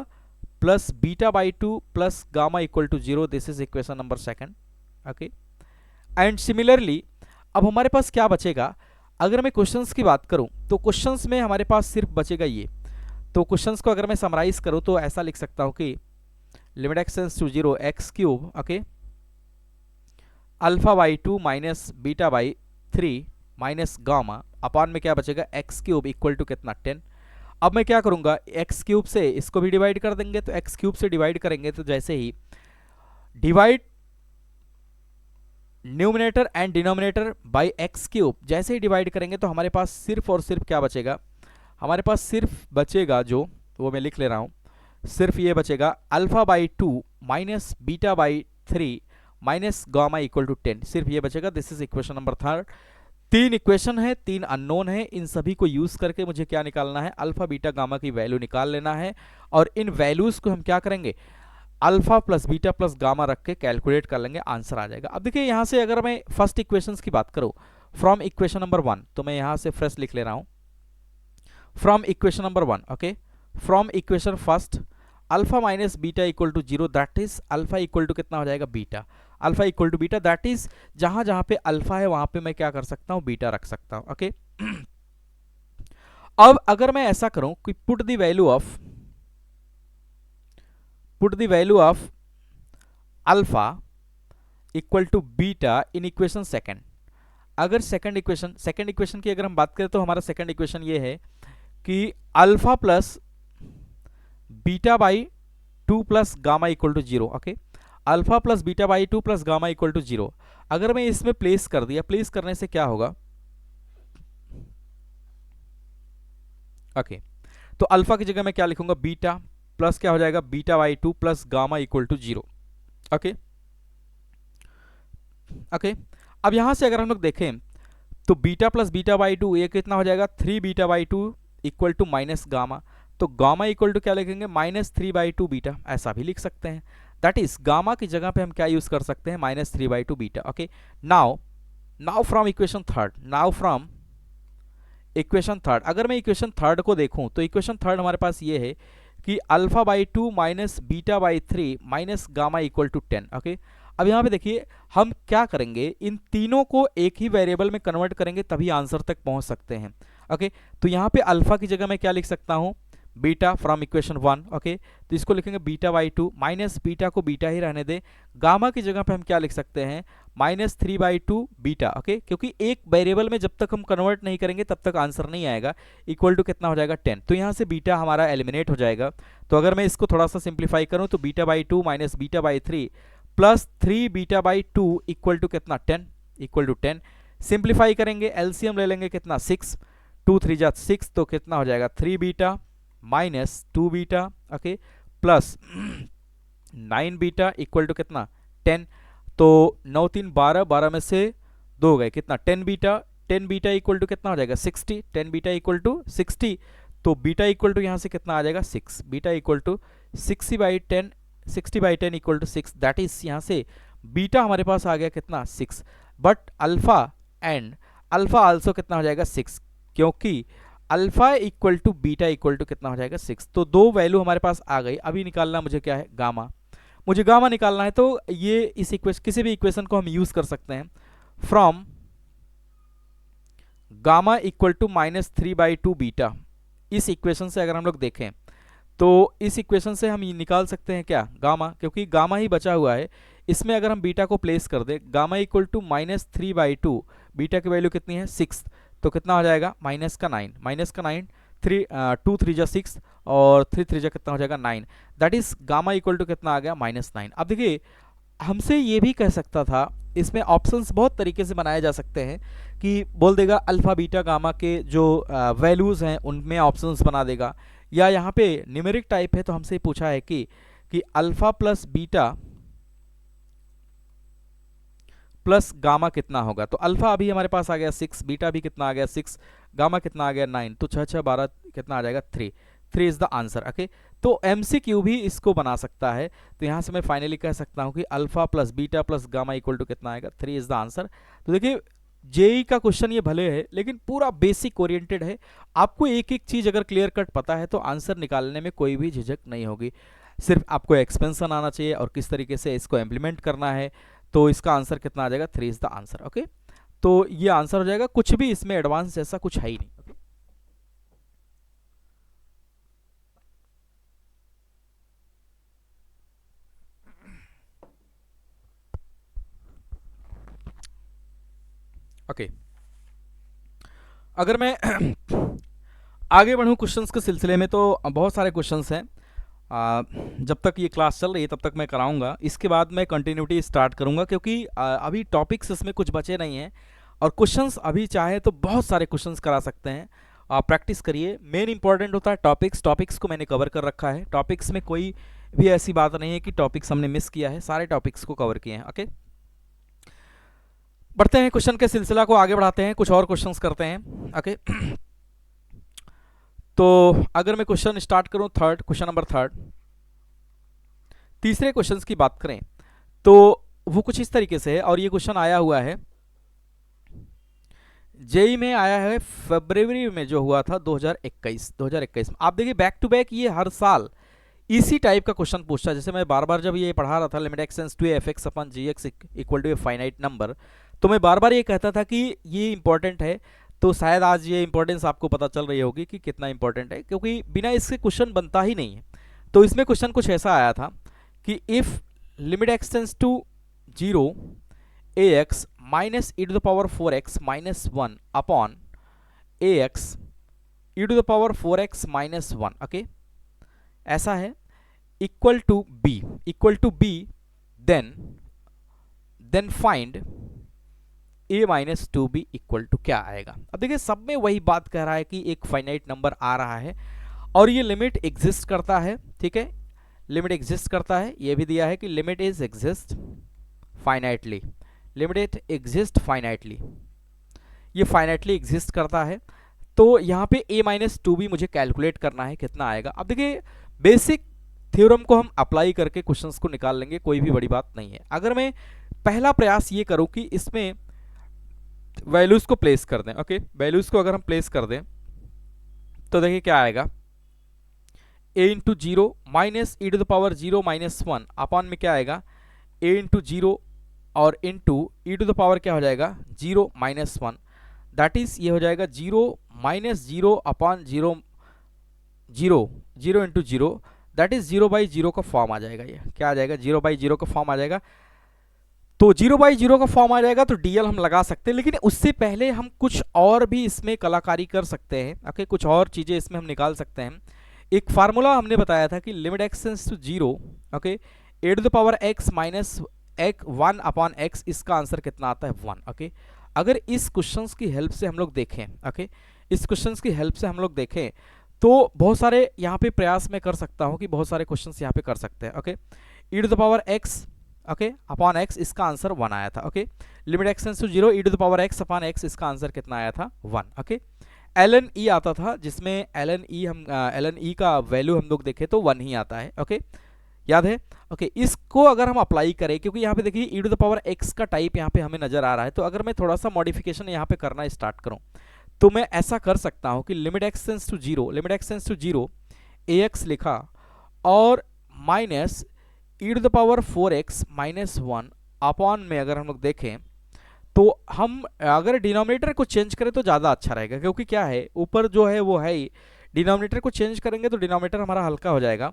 plus beta by 2 plus gamma equal to zero, this is equation number 2, okay. And similarly अब हमारे पास क्या बचेगा, अगर मैं क्वेश्चंस की बात करूं तो क्वेश्चंस में हमारे पास सिर्फ बचेगा ये। तो क्वेश्चंस को अगर मैं समराइज करूं तो ऐसा लिख सकता हूं कि limit x tends to zero x cube, okay, alpha by 2 minus beta by 3 minus gamma upon में क्या बचेगा, एक्स क्यूब इक्वल टू कितना, 10। अब मैं क्या करूंगा, एक्स क्यूब से इसको भी डिवाइड कर देंगे, तो एक्स क्यूब से डिवाइड करेंगे तो जैसे ही divide numerator and denominator by x cube, जैसे ही डिवाइड करेंगे तो हमारे पास सिर्फ और सिर्फ क्या बचेगा, हमारे पास सिर्फ बचेगा जो, वो मैं लिख ले रहा हूँ, सिर्फ ये बचेगा alpha by 2 minus beta by 3 minus gamma equal to 10, सिर्फ ये बचेगा। This is equation number 3। 3 equation है, 3 अननोन है, इन सभी को यूज करके मुझे क्या निकालना है, अल्फा बीटा गामा की वैल्यू निकाल लेना है, और इन वैल्यूज को हम क्या करेंगे, alpha plus beta plus gamma रख के कैलकुलेट कर लेंगे, आंसर आ जाएगा। अब देखिए यहां से अगर मैं फर्स्ट इक्वेशंस की बात करूं फ्रॉम इक्वेशन नंबर 1, तो मैं यहां से फ्रेश लिख ले रहा हूं from equation number 1, okay, from equation first alpha minus beta equal to zero, that is alpha equal to कितना हो जाएगा, beta, alpha equal to beta, that is जहां जहां पे अल्फा है वहां पे मैं क्या कर सकता हूं, बीटा रख सकता हूं, ओके। अब अगर मैं ऐसा करूं कि put the value of alpha equal to beta in equation second. अगर सेकंड इक्वेशन की अगर हम बात करें तो हमारा सेकंड इक्वेशन ये है कि alpha plus beta by 2 plus gamma equal to zero, okay, alpha plus beta by 2 plus gamma equal to zero. अगर मैं इसमें प्लेस कर दिया, प्लेस करने से क्या होगा, ओके, तो अल्फा की जगह मैं क्या लिखूंगा, बीटा प्लस क्या हो जाएगा, beta by 2 plus gamma equal to zero, okay, okay. अब यहां से अगर हम लोग देखें तो बीटा प्लस बीटा बाई 2 ये कितना हो जाएगा, 3 beta by 2 equal to minus gamma, तो गामा इक्वल टू क्या लिखेंगे, माइनस 3 बाई 2 बीटा, ऐसा भी लिख सकते हैं। दैट इज गामा की जगह पे हम क्या यूज कर सकते हैं, minus 3 by 2 beta, okay. Now from equation third, अगर मैं इक्वेशन थर्ड को देखूं तो इक्वेशन थर्ड हमारे पास ये है कि alpha by 2 minus beta by 3 minus gamma equal to 10, okay. अब यहाँ पे देखिए हम क्या करेंगे, इन तीनों को एक ही वेरिएबल में कन्वर्ट करेंगे तभी आंसर तक पहुंच सकते हैं, ओके। तो यहाँ पे अल्फा की जगह मैं क्या लिख सकता हूँ, बीटा फ्रॉम इक्वेशन 1, ओके, तो इसको लिखेंगे बीटा बाई 2 माइनस बीटा को बीटा ही रहने दे, गामा की जगह पे हम क्या लिख सकते हैं, माइनस 3 बाई 2 बीटा, ओके, क्योंकि एक वेरिएबल में जब तक हम कन्वर्ट नहीं करेंगे तब तक आंसर नहीं आएगा, इक्वल टू कितना हो जाएगा, 10। तो यहाँ से बीटा हमारा एलिमिनेट हो जाएगा। तो अगर मैं इसको थोड़ा सा सिंप्लीफाई करूँ तो beta by 2 minus beta by 3 plus 3 beta by 2 equal to कितना, 10, इक्वल टू 10। सिंप्लीफाई करेंगे, एलसीएम ले लेंगे कितना, 6, टू थ्री जा 6, तो कितना हो जाएगा 3 beta minus 2 beta, okay, plus 9 beta equal to कितना 10। तो 9 3 12, 12 में से 2 गए, कितना 10 बीटा, 10 बीटा इक्वल टू कितना हो जाएगा 60, 10 बीटा इक्वल टू 60। तो बीटा इक्वल टू यहाँ से कितना आ जाएगा 6, beta equal to 60/10, 60/10 equal to 6, that is यहाँ से बीटा हमारे पास आ गया कितना 6। But alpha and alpha also कितना हो जाएगा 6, क्योंकि alpha equal to beta equal to कितना हो जाएगा 6। तो दो वैल्यू हमारे पास आ गई। अभी निकालना मुझे क्या है गामा, मुझे गामा निकालना है। तो ये इस इक्वेशन, किसी भी इक्वेशन को हम यूज कर सकते हैं from gamma equal to -3/2 beta. इस इक्वेशन से अगर हम लोग देखें तो इस इक्वेशन से हम ये निकाल सकते हैं क्या गामा, क्योंकि गामा ही बचा हुआ है। इसमें अगर हम बीटा को प्लेस कर दें, गामा इक्वल टू -3/2, बीटा की वैल्यू कितनी है 6, तो कितना हो जाएगा माइनस का 9, 3 2 3 जा 6 और 3 3 जा कितना हो जाएगा 9, that is gamma equal to कितना आ गया -9। अब देखिए हमसे ये भी कह सकता था, इसमें ऑप्शंस बहुत तरीके से बनाए जा सकते हैं कि बोल देगा अल्फा बीटा गामा के जो वैल्यूज़ हैं उनमें ऑप्शंस बना देगा, या यहाँ पे न्यूमेरिक टाइप है तो हमसे पूछा है कि alpha plus beta plus gamma कितना होगा। तो अल्फा अभी हमारे पास आ गया 6, बीटा भी कितना आ गया 6, गामा कितना आ गया 9, तो 6 6 12 कितना आ जाएगा 3, 3 इज द आंसर। ओके, तो एमसीक्यू भी इसको बना सकता है। तो यहाँ से मैं फाइनली कह सकता हूँ कि alpha plus beta plus gamma equal to कितना आएगा 3 इज द आंसर। तो देखिए जेई का क्वेश्चन ये भले है लेकिन पूरा बेसिक ओरिएंटेड है। आपको एक एक चीज़ अगर क्लियर कट पता है तो आंसर निकालने में कोई भी झिझक नहीं होगी। सिर्फ आपको एक्सपेंशन आना चाहिए और किस तरीके से इसको इम्प्लीमेंट करना है। तो इसका आंसर कितना आ जाएगा 3 इज द आंसर। ओके, तो ये आंसर हो जाएगा, कुछ भी इसमें एडवांस जैसा कुछ है ही नहीं। ओके, अगर मैं आगे बढ़ूं क्वेश्चंस के सिलसिले में तो बहुत सारे क्वेश्चंस हैं। जब तक ये क्लास चल रही है तब तक मैं कराऊंगा, इसके बाद मैं कंटिन्यूटी स्टार्ट करूंगा क्योंकि अभी टॉपिक्स इसमें कुछ बचे नहीं हैं और क्वेश्चंस अभी चाहे तो बहुत सारे क्वेश्चंस करा सकते हैं। आप प्रैक्टिस करिए, मेन इंपॉर्टेंट होता है टॉपिक्स को मैंने कवर कर रखा है। टॉपिक्स में कोई भी ऐसी बात नहीं है कि टॉपिक्स हमने मिस किया है, सारे टॉपिक्स को कवर किए हैं। ओके, बढ़ते हैं क्वेश्चन के सिलसिला को आगे बढ़ाते हैं, कुछ और क्वेश्चंस करते हैं। ओके, तो अगर मैं क्वेश्चन स्टार्ट करूं क्वेश्चन नंबर 3, तीसरे क्वेश्चंस की बात करें तो वो कुछ इस तरीके से है और ये क्वेश्चन आया हुआ है जेई में, आया है फरवरी में जो हुआ था 2021 में। आप देखिए बैक टू बैक ये हर साल इसी टाइप का क्वेश्चन पूछता है। जैसे मैं बार बार जब ये पढ़ा रहा था limit x tends to f x upon g x equal to a finite number, तो मैं बार बार ये कहता था कि ये इंपॉर्टेंट है। तो शायद आज ये इंपॉर्टेंस आपको पता चल रही होगी कि कितना इंपॉर्टेंट है, क्योंकि बिना इसके क्वेश्चन बनता ही नहीं है। तो इसमें क्वेश्चन कुछ ऐसा आया था कि if limit x tends to 0 a x minus e to the power 4x minus 1 upon a x e to the power 4x minus 1, okay, ऐसा है, equal to b, then find a minus 2b equal to क्या आएगा। अब देखिए सब में वही बात कह रहा है कि एक फाइनाइट नंबर आ रहा है और ये लिमिट एग्जिस्ट करता है। ठीक है, लिमिट एग्जिस्ट करता है, ये भी दिया है कि limit is exist finitely, limit exist finitely, ये फाइनाइटली एग्जिस्ट करता है। तो यहाँ पे a माइनस 2b मुझे कैलकुलेट करना है, कितना आएगा। अब देखिए बेसिक थ्योरम को हम अप्लाई करके क्वेश्चंस को निकाल लेंगे, कोई भी बड़ी बात नहीं है। अगर मैं पहला प्रयास ये करूं कि इसमें वैल्यूज को प्लेस कर दें, ओके, वैल्यूज को अगर हम प्लेस कर दें तो देखिए क्या आएगा, a into 0 minus e to the power 0 minus 1 upon में क्या आएगा a इंटू 0 और into e to the power क्या हो जाएगा 0 माइनस 1, दैट इज ये हो जाएगा 0 minus 0 upon 0 into 0, that is 0/0 का फॉर्म आ जाएगा। ये क्या आ जाएगा 0/0 का फॉर्म आ जाएगा। तो 0/0 का फॉर्म आ जाएगा तो डीएल हम लगा सकते हैं, लेकिन उससे पहले हम कुछ और भी इसमें कलाकारी कर सकते हैं। ओके, कुछ और चीज़ें इसमें हम निकाल सकते हैं। एक फार्मूला हमने बताया था कि limit x tends to 0, okay, a to the power x minus 1 upon x, इसका आंसर कितना आता है 1। ओके, अगर इस क्वेश्चंस की हेल्प से हम लोग देखें, ओके, इस क्वेश्चन की हेल्प से हम लोग देखें तो बहुत सारे यहाँ पे प्रयास मैं कर सकता हूँ कि बहुत सारे क्वेश्चन यहाँ पे कर सकते हैं। Okay, e to the power x, okay, upon x, इसका आंसर 1 आया था। Okay, limit x tends to 0, e to the power x upon x, इसका आंसर कितना आया था 1। ओके, ln e आता था, जिसमें ln e का वैल्यू हम लोग देखें तो 1 ही आता है। ओके, याद है। ओके, इसको अगर हम अप्लाई करें, क्योंकि यहाँ पे देखिए ई टू द पावर एक्स का टाइप यहाँ पे हमें नजर आ रहा है, तो अगर मैं थोड़ा सा मॉडिफिकेशन यहाँ पे करना स्टार्ट करूँ तो मैं ऐसा कर सकता हूँ कि limit x tends to 0, limit x tends to 0 ax लिखा और minus e to the power 4x minus 1 upon में अगर हम लोग देखें तो हम अगर डिनोमिनेटर को चेंज करें तो ज़्यादा अच्छा रहेगा, क्योंकि क्या है ऊपर जो है वो है ही, डिनोमिनेटर को चेंज करेंगे तो डिनोमिनेटर हमारा हल्का हो जाएगा।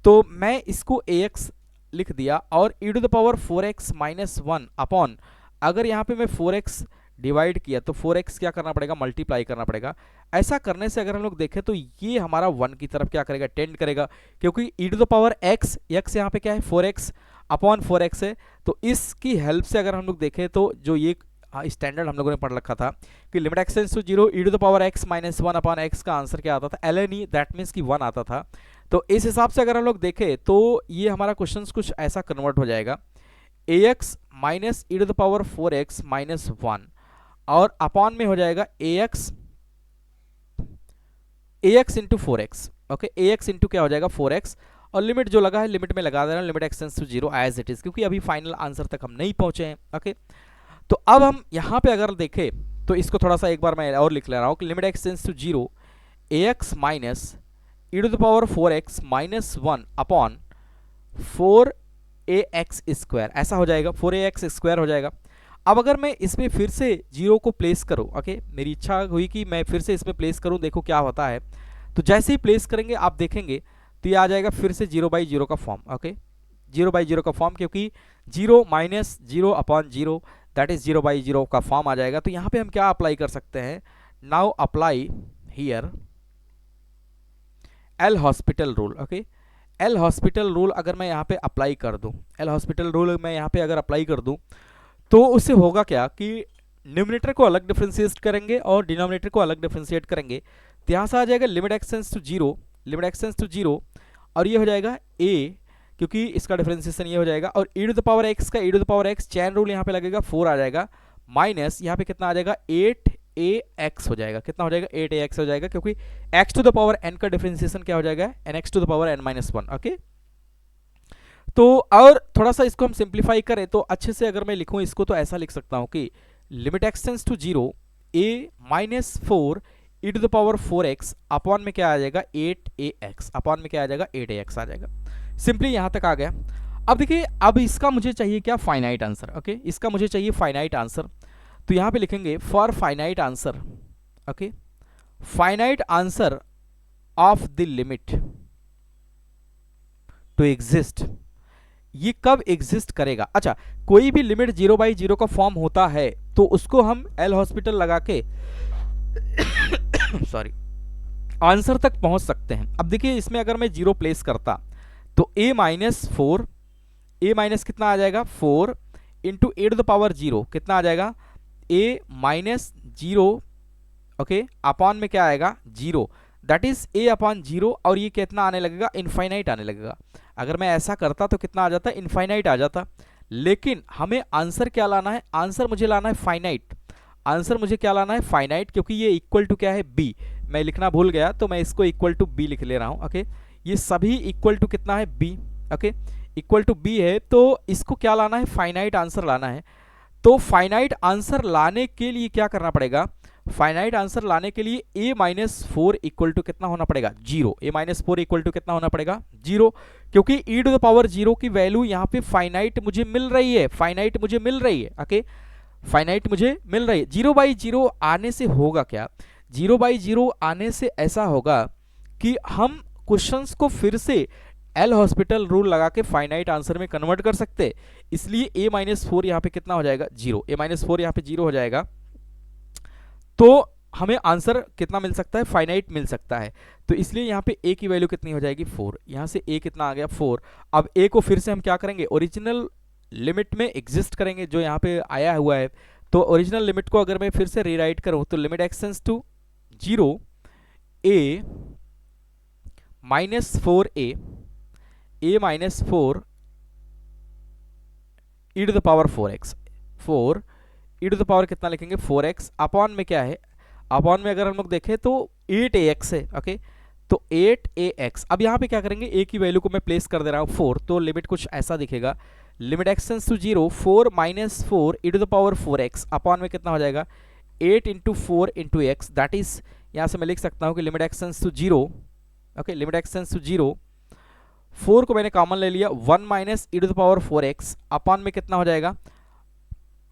तो मैं इसको ax लिख दिया और e to the power 4x minus 1 upon, अगर यहाँ पे मैं 4x डिवाइड किया तो 4x क्या करना पड़ेगा, मल्टीप्लाई करना पड़ेगा। ऐसा करने से अगर हम लोग देखें तो ये हमारा 1 की तरफ क्या करेगा, टेंड करेगा, क्योंकि e to the power x, x यहाँ पे क्या है 4x अपॉन 4x है। तो इसकी हेल्प से अगर हम लोग देखें तो जो ये स्टैंडर्ड हम लोगों ने पढ़ रखा था कि limit x tends to 0 e to the power x minus 1 upon x का आंसर क्या आता था, ln e, दैट मीन्स कि 1 आता था। तो इस हिसाब से अगर हम लोग देखें तो ये हमारा क्वेश्चन कुछ ऐसा कन्वर्ट हो जाएगा, ax minus e to the power 4x minus 1 और अपॉन में हो जाएगा ax into 4x। Okay, ax into क्या हो जाएगा 4x, और लिमिट जो लगा है लिमिट में लगा देना, limit x tends to 0 as it is, क्योंकि अभी फाइनल आंसर तक हम नहीं पहुंचे हैं। ओके, तो अब हम यहाँ पे अगर देखें तो इसको थोड़ा सा एक बार मैं और लिख ले रहा हूँ कि limit x tends to 0 ax minus e to the power 4x minus 1 upon 4ax square, ऐसा हो जाएगा, 4ax स्क्वायर हो जाएगा। अब अगर मैं इसमें फिर से 0 को प्लेस करूं, ओके, मेरी इच्छा हुई कि मैं फिर से इसमें प्लेस करूं, देखो क्या होता है। तो जैसे ही प्लेस करेंगे आप देखेंगे तो ये आ जाएगा फिर से 0/0 का फॉर्म। ओके, 0/0 का फॉर्म, क्योंकि 0 माइनस 0 अपॉन 0 दैट इज 0/0 का फॉर्म आ जाएगा। तो यहाँ पे हम क्या अप्लाई कर सकते हैं, now apply here L hospital rule. Okay, L'Hospital rule अगर मैं यहाँ पे अप्लाई कर दूँ, एल हॉस्पिटल रूल मैं यहाँ पे अगर अप्लाई कर दूँ तो उससे होगा क्या कि न्यूमिनेटर को अलग डिफ्रेंशिएट करेंगे और डिनोमिनेटर को अलग डिफ्रेंशिएट करेंगे। तो यहाँ से आ जाएगा limit x tends to 0, limit x tends to 0 और ये हो जाएगा a, क्योंकि इसका डिफ्रेंशिएशन ये हो जाएगा, और e to the power x का e to the power x chain rule यहाँ पे लगेगा 4 आ जाएगा, माइनस यहाँ पे कितना आ जाएगा 8ax हो जाएगा, कितना हो जाएगा 8ax हो जाएगा, क्योंकि x to the power n का डिफ्रेंशिएशन क्या हो जाएगा nx to the power n minus 1। Okay, तो और थोड़ा सा इसको हम सिंप्लीफाई करें तो अच्छे से अगर मैं लिखूं इसको तो ऐसा लिख सकता हूं कि limit x tends to 0 a minus 4 e to the power 4x upon में क्या आ जाएगा 8ax, अपॉन में क्या आ जाएगा 8ax आ जाएगा। सिंपली यहां तक आ गया। अब देखिए, अब इसका मुझे चाहिए क्या, फाइनाइट आंसर। ओके, इसका मुझे चाहिए फाइनाइट आंसर। तो यहां पे लिखेंगे for finite answer, okay, finite answer of the limit to exist, ये कब एग्जिस्ट करेगा। अच्छा, कोई भी लिमिट 0/0 का फॉर्म होता है तो उसको हम एल हॉस्पिटल लगा के सॉरी आंसर तक पहुंच सकते हैं। अब देखिए, इसमें अगर मैं 0 प्लेस करता तो a माइनस 4, a माइनस कितना आ जाएगा 4 into a to the power 0 कितना आ जाएगा a माइनस 0, ओके, अपॉन में क्या आएगा 0, दैट इज a अपॉन 0, और ये कितना आने लगेगा, इनफाइनाइट आने लगेगा। अगर मैं ऐसा करता तो कितना आ जाता, इनफाइनाइट आ जाता। लेकिन हमें आंसर क्या लाना है, आंसर मुझे लाना है फाइनाइट, आंसर मुझे क्या लाना है फाइनाइट, क्योंकि ये इक्वल टू क्या है b, मैं लिखना भूल गया तो मैं इसको इक्वल टू b लिख ले रहा हूँ। ओके, ये सभी इक्वल टू कितना है b, okay, equal to b है, तो इसको क्या लाना है, फाइनाइट आंसर लाना है। तो फाइनाइट आंसर लाने के लिए क्या करना पड़ेगा, फाइनाइट आंसर लाने के लिए a माइनस 4 इक्वल टू कितना होना पड़ेगा 0, a माइनस 4 इक्वल टू कितना होना पड़ेगा 0, क्योंकि e टू द पावर 0 की वैल्यू यहाँ पे फाइनाइट मुझे मिल रही है, फाइनाइट मुझे मिल रही है। ओके, फाइनाइट मुझे मिल रही है। 0/0 आने से होगा क्या, 0/0 आने से ऐसा होगा कि हम क्वेश्चंस को फिर से एल हॉस्पिटल रूल लगा के फाइनाइट आंसर में कन्वर्ट कर सकते, इसलिए a माइनस 4 यहाँ पे कितना हो जाएगा 0, a माइनस 4 यहाँ पे 0 हो जाएगा, तो हमें आंसर कितना मिल सकता है, फाइनाइट मिल सकता है। तो इसलिए यहाँ पे a की वैल्यू कितनी हो जाएगी 4, यहाँ से a कितना आ गया 4। अब a को फिर से हम क्या करेंगे, ओरिजिनल लिमिट में एग्जिस्ट करेंगे जो यहाँ पे आया हुआ है। तो ओरिजिनल लिमिट को अगर मैं फिर से रीराइट करूँ तो limit x tends to zero a minus four a minus four e to the power four x, four e to the power कितना लिखेंगे फोर एक्स, अपॉन में क्या है, अपॉन में अगर हम लोग देखें तो एट ए एक्स है, ओके। तो एट ए एक्स, अब यहाँ पे क्या करेंगे, ए की वैल्यू को मैं प्लेस कर दे रहा हूँ फोर, तो लिमिट कुछ ऐसा दिखेगा, limit x tends to zero, four minus four e to the power four x, upon में कितना हो जाएगा eight into four into x, that is, यहाँ से मैं लिख सकता हूँ कि limit x tends to zero, okay, limit x tends to zero, four को मैंने कॉमन ले लिया, one minus e to the power four x, upon में कितना हो जाएगा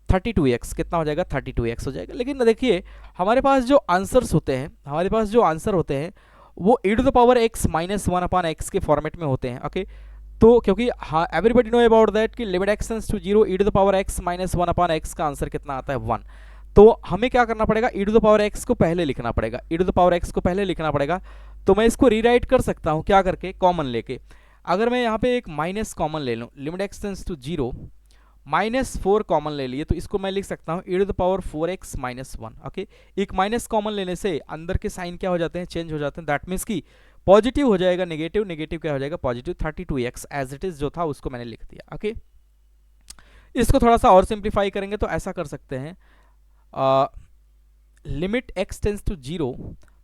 32x, कितना हो जाएगा 32x हो जाएगा। लेकिन देखिए हमारे पास जो आंसर्स होते हैं, हमारे पास जो आंसर होते हैं वो e to the power x minus one upon x के फॉर्मेट में होते हैं, ओके। तो क्योंकि हाँ एवरीबडी नो अबाउट दैट कि limit x tends to zero e to the power x minus one upon x का आंसर कितना आता है 1। तो हमें क्या करना पड़ेगा, e to the power x को पहले लिखना पड़ेगा, e to the power x को पहले लिखना पड़ेगा। तो मैं इसको रीराइट कर सकता हूँ क्या करके, कॉमन लेके। अगर मैं यहाँ पे एक माइनस कॉमन ले लूँ, limit x tends to zero minus four common ले लिए, तो इसको मैं लिख सकता हूँ e to the power four x minus one, okay. एक माइनस कॉमन लेने से अंदर के साइन क्या हो जाते हैं, चेंज हो जाते हैं, दैट मीन्स कि पॉजिटिव हो जाएगा नेगेटिव, नेगेटिव क्या हो जाएगा positive, 32x as it is जो था उसको मैंने लिख दिया, ओके। इसको थोड़ा सा और सिंप्लीफाई करेंगे तो ऐसा कर सकते हैं, limit x tends to zero,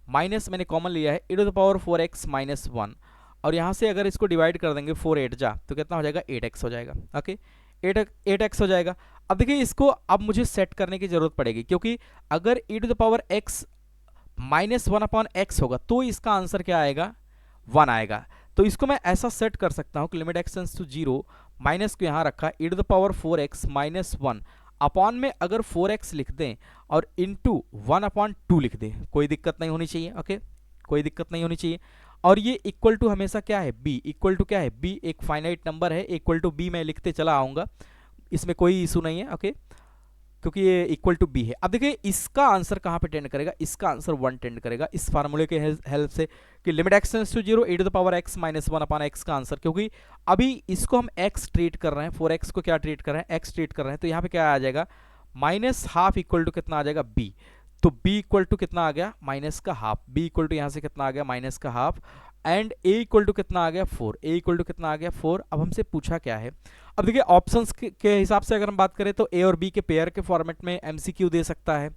minus मैंने कॉमन लिया है e to the power four x minus one, और यहाँ से अगर इसको डिवाइड कर देंगे फोर एट जा तो कितना हो जाएगा 8x हो जाएगा, ओके, 8x हो जाएगा। अब देखिए इसको अब मुझे सेट करने की जरूरत पड़ेगी, क्योंकि अगर e to the power x minus one upon x होगा तो इसका आंसर क्या आएगा 1 आएगा। तो इसको मैं ऐसा सेट कर सकता हूँ कि limit x tends to zero, minus को यहाँ रखा e to the power four x minus one, upon में अगर फोर एक्स लिख दें और इंटू वन अपॉन टू लिख दें, कोई दिक्कत नहीं होनी चाहिए, ओके, कोई दिक्कत नहीं होनी चाहिए। और ये इक्वल टू हमेशा क्या है b, इक्वल टू क्या है b, एक फाइनाइट नंबर है, इक्वल टू b मैं लिखते चला आऊँगा, इसमें कोई इशू नहीं है, ओके, क्योंकि ये इक्वल टू b है। अब देखिए इसका आंसर कहाँ पे टेंड करेगा, इसका आंसर 1 टेंड करेगा इस फार्मूले के हेल्प से कि limit x tends to zero e to the power x minus one upon x का आंसर, क्योंकि अभी इसको हम x ट्रीट कर रहे हैं, फोर एक्स को क्या ट्रीट कर रहे हैं, x ट्रीट कर रहे हैं, तो यहाँ पे क्या आ जाएगा माइनस हाफ इक्वल टू कितना आ जाएगा b, तो b इक्वल टू कितना आ गया माइनस का हाफ, b इक्वल टू यहाँ से कितना आ गया माइनस का half, and a equal to कितना आ गया 4, a इक्वल टू कितना आ गया 4। अब हमसे पूछा क्या है, अब देखिए ऑप्शंस के हिसाब से अगर हम बात करें तो a और b के पेयर के फॉर्मेट में MCQ दे सकता है,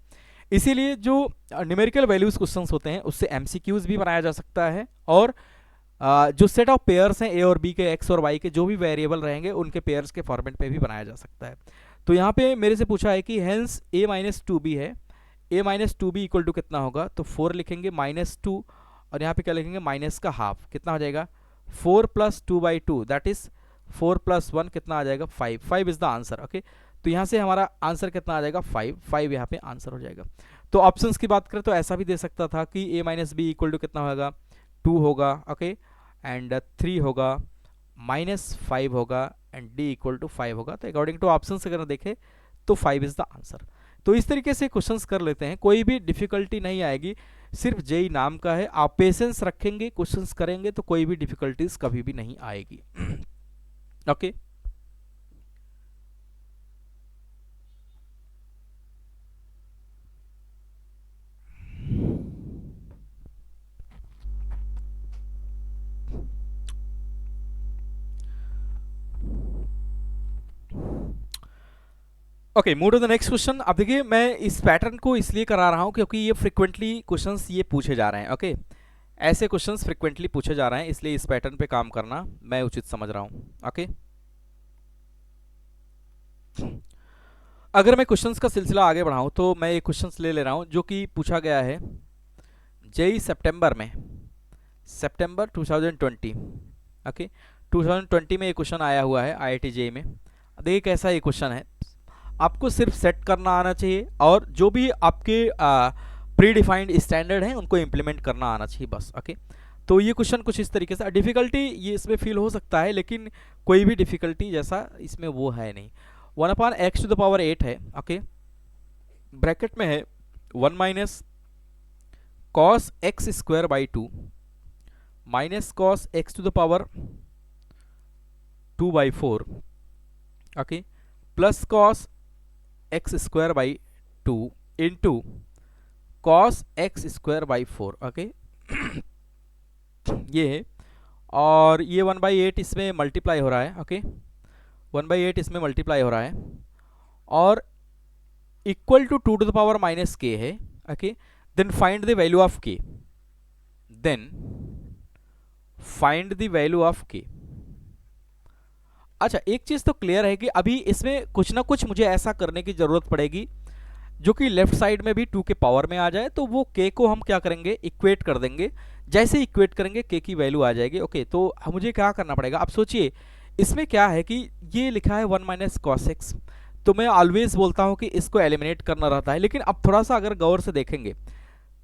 इसीलिए जो न्यूमेरिकल वैल्यूज क्वेश्चंस होते हैं उससे MCQs भी बनाया जा सकता है, और जो सेट ऑफ पेयर्स हैं a और b के, x और y के जो भी वेरिएबल रहेंगे उनके पेयर्स के फॉर्मेट में भी बनाया जा सकता है। तो यहाँ पे मेरे से पूछा है कि hence a minus two b है, a minus two b equal to कितना होगा, तो 4 लिखेंगे माइनस टू, और यहाँ पे क्या लिखेंगे माइनस का हाफ, कितना हो जाएगा 4 plus two by two, that is 4 plus one कितना आ जाएगा 5, 5 इज द आंसर, ओके। तो यहाँ से हमारा आंसर कितना आ जाएगा 5, 5 यहाँ पे आंसर हो जाएगा। तो ऑप्शंस की बात करें तो ऐसा भी दे सकता था कि a minus b equal to कितना होगा 2 होगा, ओके, एंड 3 होगा, माइनस 5 होगा, एंड d इक्वल टू 5 होगा। तो अकॉर्डिंग टू ऑप्शंस अगर देखें तो 5 इज द आंसर। तो इस तरीके से क्वेश्चंस कर लेते हैं, कोई भी डिफिकल्टी नहीं आएगी, सिर्फ जेई नाम का है, आप पेशेंस रखेंगे क्वेश्चंस करेंगे तो कोई भी डिफिकल्टीज कभी भी नहीं आएगी, okay. Okay, move to the next question. अब देखिए मैं इस पैटर्न को इसलिए करा रहा हूं क्योंकि ये फ्रिक्वेंटली क्वेश्चंस ये पूछे जा रहे हैं, ओके, ऐसे क्वेश्चंस फ्रिक्वेंटली पूछे जा रहे हैं, इसलिए इस पैटर्न पे काम करना मैं उचित समझ रहा हूं, ओके। अगर मैं क्वेश्चंस का सिलसिला आगे बढ़ाऊं तो मैं ये क्वेश्चंस ले रहा हूं जो कि पूछा गया है जेई सितंबर में, सितंबर 2020, ओके, 2020 में ये क्वेश्चन आया हुआ है IIT जेई में। देखिए कैसा ये क्वेश्चन है, आपको सिर्फ सेट करना आना चाहिए और जो भी आपके प्री डिफाइंड स्टैंडर्ड हैं उनको इम्प्लीमेंट करना आना चाहिए बस, ओके। तो ये क्वेश्चन कुछ इस तरीके से, डिफिकल्टी ये इसमें फील हो सकता है लेकिन कोई भी डिफिकल्टी जैसा इसमें वो है नहीं। 1 upon x to the power 8 है, ओके, ब्रैकेट में है 1 minus cos x square by 2 minus cos x to the power 2 by 4, okay, plus cos x square by 2 into cos x square by 4, okay ये है, और ये 1/8 इसमें multiply हो रहा है, ओके 1/8 इसमें मल्टीप्लाई हो रहा है, और equal to 2 to the power minus k है, okay. Then find the value of k, then find the value of k. अच्छा, एक चीज तो क्लियर है कि अभी इसमें कुछ ना कुछ मुझे ऐसा करने की जरूरत पड़ेगी जो कि लेफ्ट साइड में भी 2 के पावर में आ जाए, तो वो k को हम क्या करेंगे, इक्वेट कर देंगे। जैसे इक्वेट करेंगे k की वैल्यू आ जाएगी, ओके। तो मुझे क्या करना पड़ेगा, अब सोचिए इसमें क्या है कि ये लिखा है 1 माइनस कॉस एक्स, तो मैं ऑलवेज बोलता हूं कि इसको एलिमिनेट करना रहता है, लेकिन अब थोड़ा सा अगर गौर से देखेंगे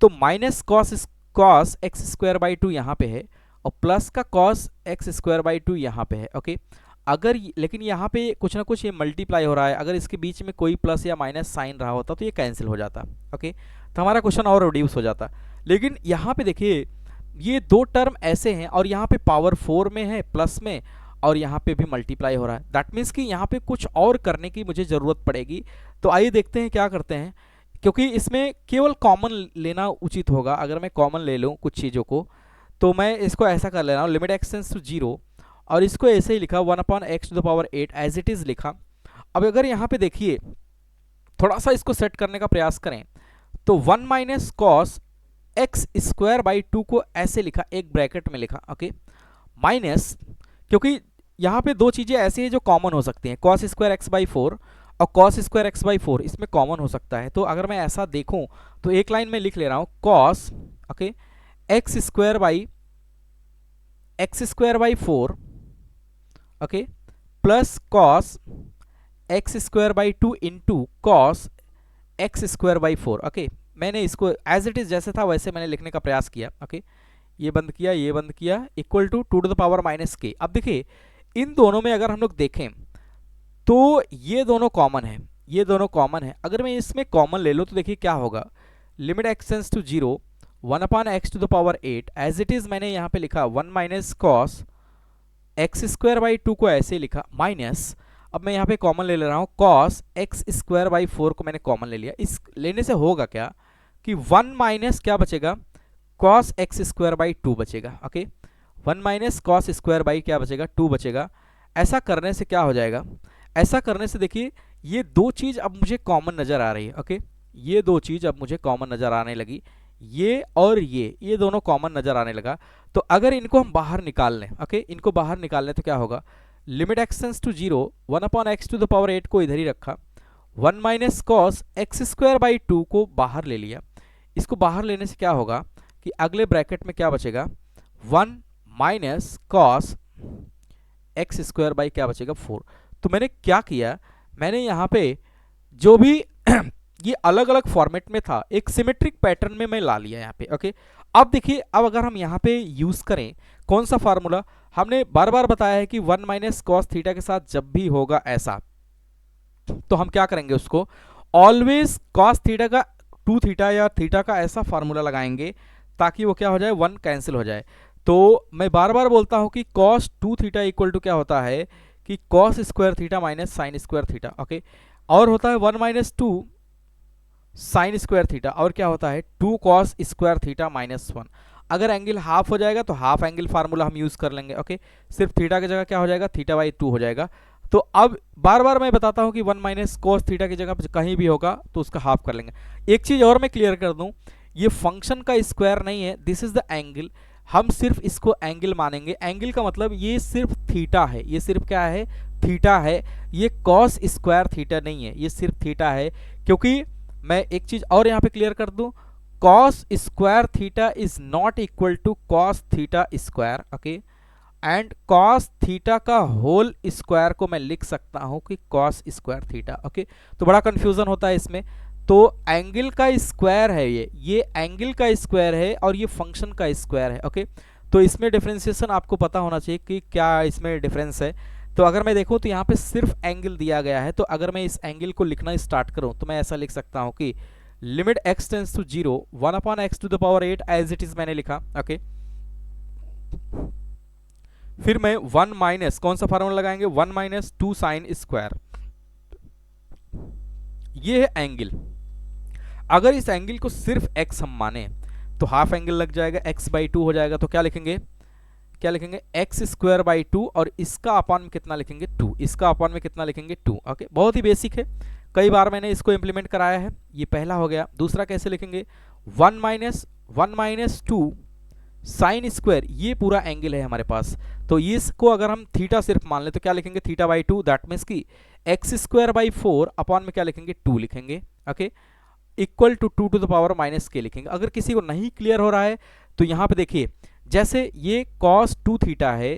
तो minus cos x square by 2 यहाँ पे है, और प्लस का कॉस एक्स स्क्वायर बाई 2 यहाँ पे है, ओके। अगर लेकिन यहाँ पे कुछ ना कुछ ये मल्टीप्लाई हो रहा है, अगर इसके बीच में कोई प्लस या माइनस साइन रहा होता तो ये कैंसिल हो जाता, ओके, तो हमारा क्वेश्चन और रिड्यूस हो जाता। लेकिन यहाँ पे देखिए ये दो टर्म ऐसे हैं, और यहाँ पे पावर 4 में है प्लस में, और यहाँ पे भी मल्टीप्लाई हो रहा है, दैट मीन्स कि यहाँ पे कुछ और करने की मुझे ज़रूरत पड़ेगी। तो आइए देखते हैं क्या करते हैं, क्योंकि इसमें केवल कॉमन लेना उचित होगा। अगर मैं कॉमन ले लूँ कुछ चीज़ों को, तो मैं इसको ऐसा कर ले रहा हूँ, लिमिट एक्स टेंड्स टू 0, और इसको ऐसे ही लिखा 1/x to the power 8 as it is लिखा। अब अगर यहाँ पे देखिए थोड़ा सा इसको सेट करने का प्रयास करें, तो 1 minus cos x square by 2 को ऐसे लिखा, एक ब्रैकेट में लिखा, ओके, माइनस, क्योंकि यहाँ पे दो चीज़ें ऐसी हैं जो कॉमन हो सकती हैं, कॉस स्क्वायर एक्स बाई 4 और कॉस स्क्वायर एक्स बाई 4, इसमें कॉमन हो सकता है। तो अगर मैं ऐसा देखूँ तो एक लाइन में लिख ले रहा हूँ cos, okay, x square by 4, okay, plus cos x square by 2 into cos x square by 4, okay. मैंने इसको एज इट इज जैसे था वैसे मैंने लिखने का प्रयास किया, ओके, ये बंद किया, ये बंद किया, equal to 2 to the power minus k. अब देखिए इन दोनों में अगर हम लोग देखें तो ये दोनों कॉमन है, ये दोनों कॉमन है। अगर मैं इसमें कॉमन ले लूँ तो देखिए क्या होगा, limit x tends to 0, 1/x to the power 8 as it is मैंने यहाँ पे लिखा 1 minus cos x square by 2 को ऐसे लिखा, माइनस, अब मैं यहाँ पे कॉमन ले रहा हूँ कॉस एक्स स्क्वायर बाई 4 को मैंने कॉमन ले लिया। इस लेने से होगा क्या कि 1 माइनस क्या बचेगा, कॉस एक्स स्क्वायर बाई 2 बचेगा, okay, 1 minus cos square by क्या बचेगा, 2 बचेगा। ऐसा करने से क्या हो जाएगा, ऐसा करने से देखिए ये दो चीज़ अब मुझे कॉमन नज़र आ रही है, ओके, ये दो चीज़ अब मुझे कॉमन नज़र आने लगी, ये और ये दोनों कॉमन नज़र आने लगा। तो अगर इनको हम बाहर निकाल लें, ओके, इनको बाहर निकाल लें तो क्या होगा, limit x tends to 0, 1/x to the power 8 को इधर ही रखा, 1 minus cos x square by 2 को बाहर ले लिया। इसको बाहर लेने से क्या होगा कि अगले ब्रैकेट में क्या बचेगा, 1 minus cos x square by क्या बचेगा, 4। तो मैंने क्या किया, मैंने यहाँ पे जो भी ये अलग अलग फॉर्मेट में था एक सिमेट्रिक पैटर्न में मैं ला लिया यहाँ पे, ओके। अब देखिए अब अगर हम यहाँ पे यूज़ करें कौन सा फार्मूला, हमने बार बार बताया है कि 1 माइनस कॉस थीटा के साथ जब भी होगा ऐसा, तो हम क्या करेंगे, उसको ऑलवेज कॉस थीटा का 2 थीटा या थीटा का ऐसा फार्मूला लगाएंगे ताकि वो क्या हो जाए, 1 कैंसिल हो जाए। तो मैं बार बार बोलता हूँ कि कॉस 2 थीटा इक्वल टू क्या होता है कि cos square theta minus sine square theta, okay, और होता है 1 माइनस 2 साइन स्क्वायर थीटा, और क्या होता है 2 कॉस स्क्वायर थीटा माइनस 1। अगर एंगल हाफ हो जाएगा तो हाफ एंगल फार्मूला हम यूज़ कर लेंगे, ओके, सिर्फ थीटा की जगह क्या हो जाएगा, थीटा बाई 2 हो जाएगा। तो अब बार बार मैं बताता हूँ कि 1 माइनस कॉस थीटा की जगह कहीं भी होगा तो उसका हाफ कर लेंगे। एक चीज़ और मैं क्लियर कर दूँ, ये फंक्शन का स्क्वायर नहीं है, दिस इज द एंगल, हम सिर्फ इसको एंगल मानेंगे। एंगल का मतलब ये सिर्फ थीटा है, ये सिर्फ क्या है, थीटा है, ये कॉस स्क्वायर थीटा नहीं है, ये सिर्फ थीटा है। क्योंकि मैं एक चीज और यहाँ पे क्लियर कर दूं, cos square theta is not equal to cos theta square, okay, and cos theta का होल स्क्वायर को मैं लिख सकता हूं कि कॉस स्क्वायर थीटा, ओके। तो बड़ा कंफ्यूजन होता है इसमें। तो एंगल का स्क्वायर है, ये एंगल का स्क्वायर है और ये फंक्शन का स्क्वायर है, ओके। तो इसमें डिफरेंशिएशन आपको पता होना चाहिए कि क्या इसमें डिफरेंस है। तो अगर मैं देखूं तो यहाँ पे सिर्फ एंगल दिया गया है, तो अगर मैं इस एंगल को लिखना स्टार्ट करूं तो मैं ऐसा लिख सकता हूं कि limit x tends to 0, 1/x to the power 8 as it is मैंने लिखा, ओके। फिर मैं 1 माइनस कौन सा फार्मूला लगाएंगे, 1 माइनस 2 साइन स्क्वायर, ये है एंगल। अगर इस एंगल को सिर्फ x हम माने तो हाफ एंगल लग जाएगा, x/2 हो जाएगा, तो क्या लिखेंगे, क्या लिखेंगे, एक्स स्क्वायर बाई 2, और इसका अपॉन में कितना लिखेंगे 2, इसका अपॉन में कितना लिखेंगे 2। ओके, बहुत ही बेसिक है, कई बार मैंने इसको इंप्लीमेंट कराया है। ये पहला हो गया। दूसरा कैसे लिखेंगे, 1 - 2 साइन स्क्वायर, ये पूरा एंगल है हमारे पास, तो इसको अगर हम थीटा सिर्फ मान ले तो क्या लिखेंगे, थीटा/2, दैट मीन्स की एक्स स्क्वायर बाई 4 अपॉन में क्या लिखेंगे 2 लिखेंगे। Okay, equal to 2 to the power -k लिखेंगे। अगर किसी को नहीं क्लियर हो रहा है तो यहाँ पे देखिए, जैसे ये cos 2 थीटा है,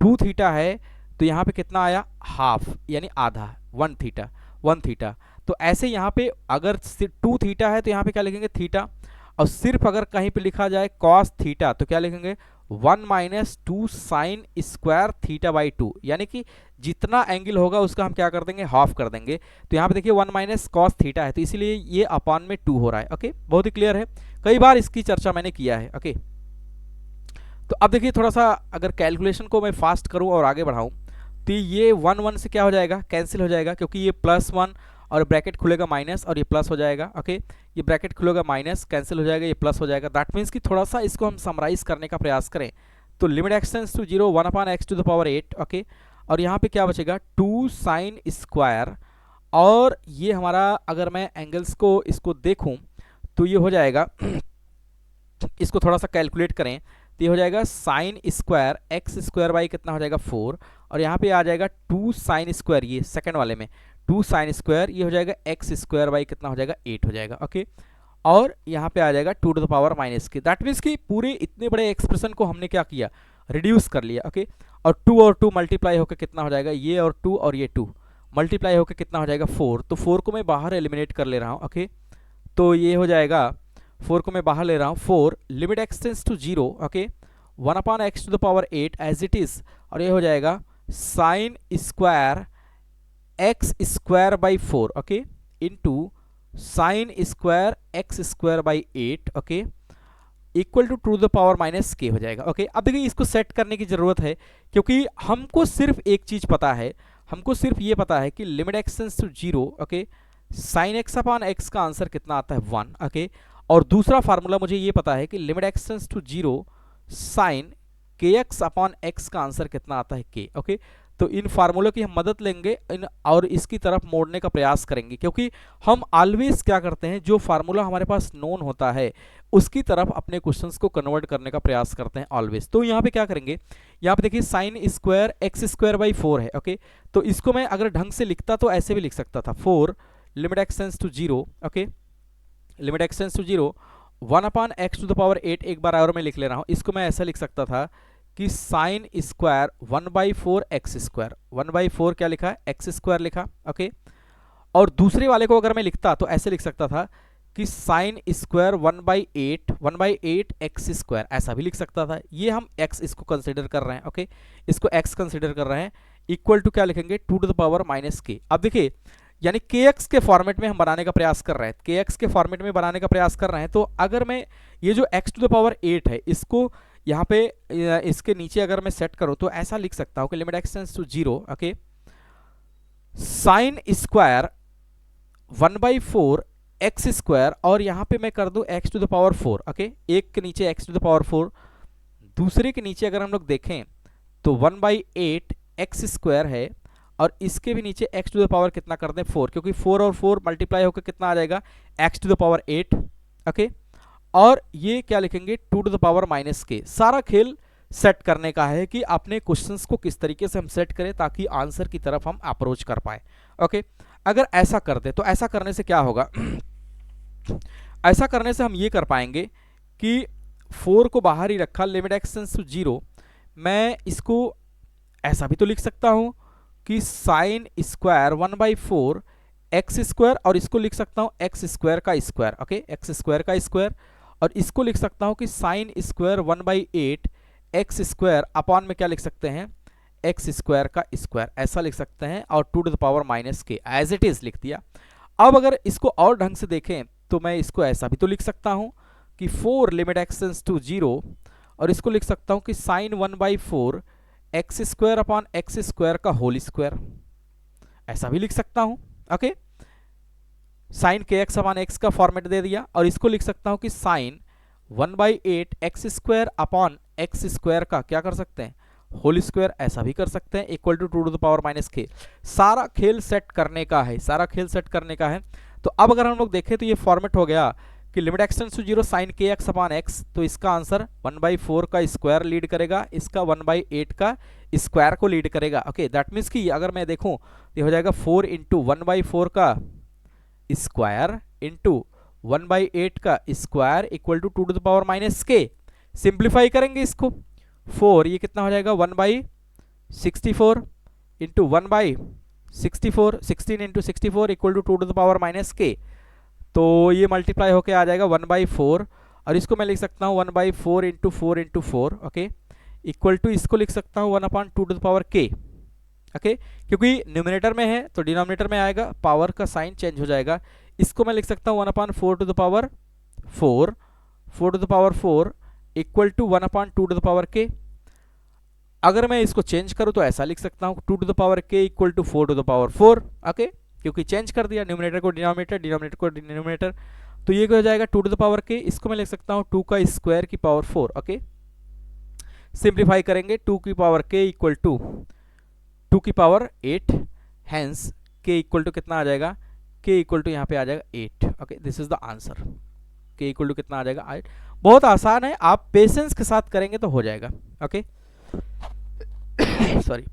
2 थीटा है, तो यहाँ पे कितना आया, हाफ यानी आधा, 1 थीटा, 1 थीटा। तो ऐसे यहाँ पे अगर 2 थीटा है तो यहाँ पे क्या लिखेंगे थीटा, और सिर्फ अगर कहीं पे लिखा जाए cos थीटा तो क्या लिखेंगे 1 - 2 साइन स्क्वायर थीटा बाई 2, यानी कि जितना एंगल होगा उसका हम क्या कर देंगे, हाफ कर देंगे। तो यहाँ पे देखिए 1 - cos थीटा है, तो इसीलिए ये अपॉन में 2 हो रहा है। ओके, बहुत ही क्लियर है, कई बार इसकी चर्चा मैंने किया है। ओके, तो अब देखिए थोड़ा सा अगर कैलकुलेशन को मैं फास्ट करूं और आगे बढ़ाऊं तो ये 1 से क्या हो जाएगा, कैंसिल हो जाएगा, क्योंकि ये +1 और ब्रैकेट खुलेगा माइनस और ये प्लस हो जाएगा। ओके, ये ब्रैकेट खुलेगा माइनस, कैंसिल हो जाएगा, ये प्लस हो जाएगा। दैट मीन्स कि थोड़ा सा इसको हम समराइज करने का प्रयास करें तो limit x tends to 0 1/x⁸. Okay, और यहाँ पे क्या बचेगा 2 साइन स्क्वायर, और ये हमारा अगर मैं एंगल्स को इसको देखूँ तो ये हो जाएगा इसको थोड़ा सा कैलकुलेट करें तो ये हो जाएगा sine square x square by कितना हो जाएगा 4, और यहाँ पे आ जाएगा 2 साइन स्क्वायर, ये सेकंड वाले में 2 साइन स्क्वायर, ये हो जाएगा एक्स स्क्वायर बाई कितना हो जाएगा 8 हो जाएगा। ओके, और यहाँ पे आ जाएगा 2 to the power -k। That means कि पूरे इतने बड़े एक्सप्रेशन को हमने क्या किया, रिड्यूस कर लिया। ओके, और 2 और 2 मल्टीप्लाई होकर कितना हो जाएगा, ये और 2 और ये 2 मल्टीप्लाई होकर कितना हो जाएगा 4, तो 4 को मैं बाहर एलिमिनेट कर ले रहा हूँ। ओके, तो ये हो जाएगा 4 को मैं बाहर ले रहा हूँ, 4 limit x tends to 0। Okay, 1/x⁸ as it is, और ये हो जाएगा sine square x square by 4, okay, into sine square x square by 8, okay, equal to 2 to the power -k हो जाएगा। ओके, अब देखिए इसको सेट करने की जरूरत है, क्योंकि हमको सिर्फ एक चीज पता है, हमको सिर्फ ये पता है कि limit x tends to 0, okay, sine x/x का आंसर कितना आता है 1। ओके, और दूसरा फार्मूला मुझे ये पता है कि limit x tends to 0 sign kx/x का आंसर कितना आता है k। ओके, तो इन फार्मूलों की हम मदद लेंगे और इसकी तरफ मोड़ने का प्रयास करेंगे, क्योंकि हम ऑलवेज क्या करते हैं, जो फार्मूला हमारे पास नोन होता है उसकी तरफ अपने क्वेश्चंस को कन्वर्ट करने का प्रयास करते हैं ऑलवेज। तो यहाँ पे क्या करेंगे, यहाँ पे देखिए sign square x square by 4 है। ओके, तो इसको मैं अगर ढंग से लिखता तो ऐसे भी लिख सकता था, 4 limit x tends to 0, okay, limit x tends to 0 1/x⁸, एक बार और मैं लिख ले रहा हूँ, इसको मैं ऐसा लिख सकता था कि साइन स्क्वायर 1/4 एक्स स्क्वायर, 1/4 क्या लिखा है एक्स स्क्वायर लिखा। ओके, और दूसरे वाले को अगर मैं लिखता तो ऐसे लिख सकता था कि साइन स्क्वायर 1/8 एक्स स्क्वायर, ऐसा भी लिख सकता था। ये हम x इसको कंसिडर कर रहे हैं। ओके, इसको x कंसिडर कर रहे हैं, इक्वल टू क्या लिखेंगे 2 टू द पावर -k। अब देखिए यानी kx के फॉर्मेट में हम बनाने का प्रयास कर रहे हैं, kx के फॉर्मेट में बनाने का प्रयास कर रहे हैं। तो अगर मैं ये जो x टू द पावर 8 है इसको यहाँ पे इसके नीचे अगर मैं सेट करूँ तो ऐसा लिख सकता हूँ कि limit x tends to 0, okay, sine square 1/4 x square, और यहाँ पे मैं कर दूँ x to the power 4। Okay, एक के नीचे x टू द पावर 4, दूसरे के नीचे अगर हम लोग देखें तो 1/8 एक्स स्क्वायर है, और इसके भी नीचे x टू द पावर कितना कर दें 4, क्योंकि 4 और 4 मल्टीप्लाई होकर कितना आ जाएगा x to the power 8। Okay, और ये क्या लिखेंगे 2 टू द पावर -k। सारा खेल सेट करने का है कि अपने क्वेश्चंस को किस तरीके से हम सेट करें ताकि आंसर की तरफ हम अप्रोच कर पाए। ओके, अगर ऐसा कर दे तो ऐसा करने से क्या होगा ऐसा करने से हम ये कर पाएंगे कि 4 को बाहर ही रखा, लिमिट एक्सटेंस टू 0, मैं इसको ऐसा भी तो लिख सकता हूं कि साइन स्क्वायर 1/4 एक्स स्क्वायर, और इसको लिख सकता हूं एक्स स्क्वायर का स्क्वायर। ओके, एक्स स्क्वायर का स्क्वायर, और इसको लिख सकता हूं कि sine square 1/8 x square upon में क्या लिख सकते हैं एक्स स्क्वायर का स्क्वायर, ऐसा लिख सकते हैं, और 2 to the power -k as it is लिख दिया। अब अगर इसको और ढंग से देखें तो मैं इसको ऐसा भी तो लिख सकता हूं कि 4 लिमिट एक्सटेंस टू 0, और इसको लिख सकता हूं कि sine 1/4 x square upon x square का होल स्क्वायर, ऐसा भी लिख सकता हूं। ओके, साइन के एक्स अपॉन एक्स का फॉर्मेट दे दिया, और इसको लिख सकता हूं कि sine 1/8 x square upon x square का क्या कर सकते हैं, होल स्क्वायर, ऐसा भी कर सकते हैं, इक्वल टू 2⁻⁻k। सारा खेल सेट करने का है, सारा खेल सेट करने का है। तो अब अगर हम लोग देखें तो ये फॉर्मेट हो गया कि limit x tends to 0 sine के एक्स अपॉन एक्स, तो इसका आंसर 1/4 का स्क्वायर लीड करेगा, इसका 1/8 का स्क्वायर को लीड करेगा। ओके, दैट मीन्स कि अगर मैं देखूं ये हो जाएगा 4 इंटू 1/4 का स्क्वायर इंटू 1/8 का square equal to 2⁻⁻k। Simplify करेंगे इसको, 4 ये कितना हो जाएगा 1/64 into 1/64, 16 into 64 equal to 2⁻⁻k। तो ये मल्टीप्लाई होके आ जाएगा 1/4, और इसको मैं लिख सकता हूँ 1/4 into 4 into 4, okay, equal to इसको लिख सकता हूँ 1/2k। ओके, क्योंकि न्यूमिनेटर में है तो डिनोमिनेटर में आएगा, पावर का साइन चेंज हो जाएगा। इसको मैं लिख सकता हूँ 1/4 इक्वल टू 1/2k। अगर मैं इसको चेंज करूँ तो ऐसा लिख सकता हूँ 2k इक्वल टू 4⁴। ओके, क्योंकि चेंज कर दिया न्यूमिनेटर को डिनोमिनेटर, डिनोमिनेटर को डिनोमिनेटर, तो ये हो जाएगा 2k। इसको मैं लिख सकता हूँ 2 का स्क्वायर की पावर 4। ओके, सिंप्लीफाई करेंगे 2 की पावर k इक्वल टू 2 की power 8, hence k equal to कितना आ जाएगा, k इक्वल टू यहाँ पे आ जाएगा 8। Okay, this is the answer, k equal to कितना आ जाएगा 8। बहुत आसान है, आप पेशेंस के साथ करेंगे तो हो जाएगा। Okay sorry.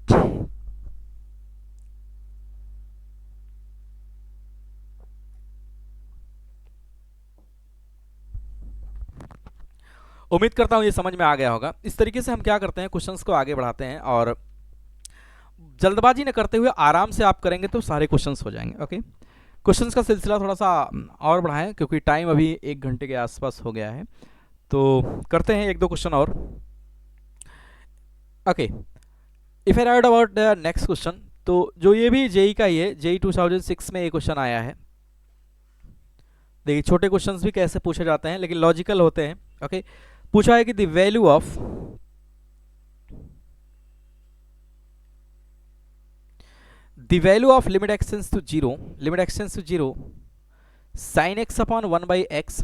उम्मीद करता हूं ये समझ में आ गया होगा। इस तरीके से हम क्या करते हैं, क्वेश्चंस को आगे बढ़ाते हैं, और जल्दबाजी न करते हुए आराम से आप करेंगे तो सारे क्वेश्चंस हो जाएंगे। ओके, क्वेश्चंस का सिलसिला थोड़ा सा और बढ़ाएं क्योंकि टाइम अभी 1 घंटे के आसपास हो गया है, तो करते हैं 1-2 क्वेश्चन और। Okay, if I right about the next question, तो जो ये भी जेई का ही है, जेई 2006 में ये क्वेश्चन आया है। देखिए, छोटे क्वेश्चंस भी कैसे पूछे जाते हैं लेकिन लॉजिकल होते हैं। ओके, पूछा है कि the value of limit x tends to 0 sin x upon 1/x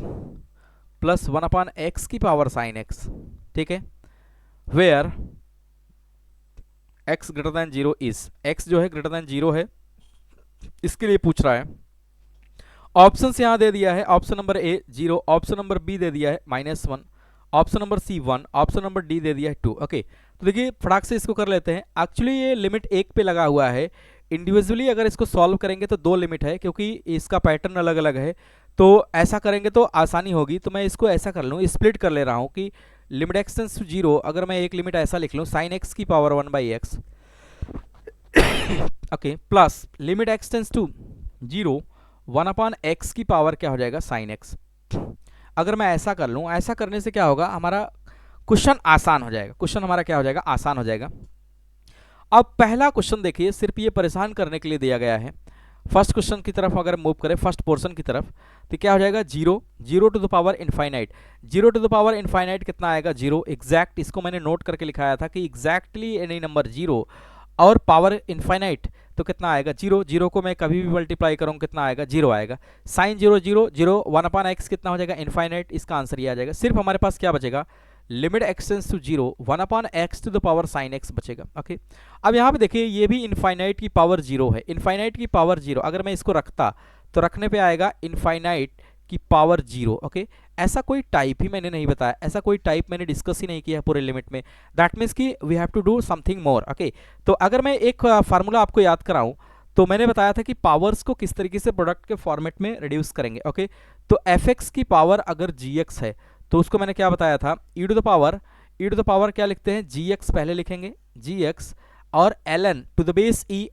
plus 1/x की पावर sin x, ठीक है, where x greater than 0 is, x जो है ग्रेटर देन 0 है, इसके लिए पूछ रहा है। ऑप्शन यहां दे दिया है, option number A 0, option number B दे दिया है -1, option number C 1, option number D दे दिया है 2। ओके, तो देखिए फटाक से इसको कर लेते हैं। एक्चुअली ये लिमिट 1 पे लगा हुआ है, इंडिविजुअली अगर इसको सॉल्व करेंगे तो 2 लिमिट है, क्योंकि इसका पैटर्न अलग अलग है, तो ऐसा करेंगे तो आसानी होगी। तो मैं इसको ऐसा कर लूँ, स्प्लिट कर ले रहा हूँ कि लिमिट एक्स टेंड्स टू 0, अगर मैं एक लिमिट ऐसा लिख लूँ sin x की power 1/x, okay, plus limit x tends to 0 1/x की पावर क्या हो जाएगा sin x। अगर मैं ऐसा कर लूँ, ऐसा करने से क्या होगा, हमारा क्वेश्चन आसान हो जाएगा, क्वेश्चन हमारा क्या हो जाएगा, आसान हो जाएगा। अब पहला क्वेश्चन देखिए, सिर्फ ये परेशान करने के लिए दिया गया है। फर्स्ट क्वेश्चन की तरफ अगर मूव करें, फर्स्ट पोर्शन की तरफ, तो क्या हो जाएगा 0 to the power infinite. 0 to the power infinite कितना आएगा 0 एग्जैक्ट, इसको मैंने नोट करके लिखाया था कि एग्जैक्टली एनी नंबर 0 और पावर इनफाइनाइट तो कितना आएगा 0। 0 को मैं कभी भी मल्टीप्लाई करूँ कितना आएगा 0 आएगा। साइन 0 0 0 1/x कितना हो जाएगा इनफाइनाइट, इसका आंसर ये आ जाएगा। सिर्फ हमारे पास क्या बचेगा, limit x tends to 0 1/x to the power sine x बचेगा। ओके, अब यहाँ पे देखिए ये भी इनफाइनाइट की पावर 0 है, इनफाइनाइट की पावर 0 अगर मैं इसको रखता तो रखने पे आएगा इनफाइनाइट की पावर 0। ओके, ऐसा कोई टाइप ही मैंने नहीं बताया, ऐसा कोई टाइप मैंने डिस्कस ही नहीं किया पूरे लिमिट में। दैट मीन्स कि we have to do something more. Okay, तो अगर मैं एक फार्मूला आपको याद कराऊं तो मैंने बताया था कि पावर्स को किस तरीके से प्रोडक्ट के फॉर्मेट में रिड्यूस करेंगे। ओके, तो fx की पावर अगर gx है तो उसको मैंने क्या बताया था, e टू द पावर क्या लिखते हैं, gx पहले लिखेंगे, gx और ln to the base e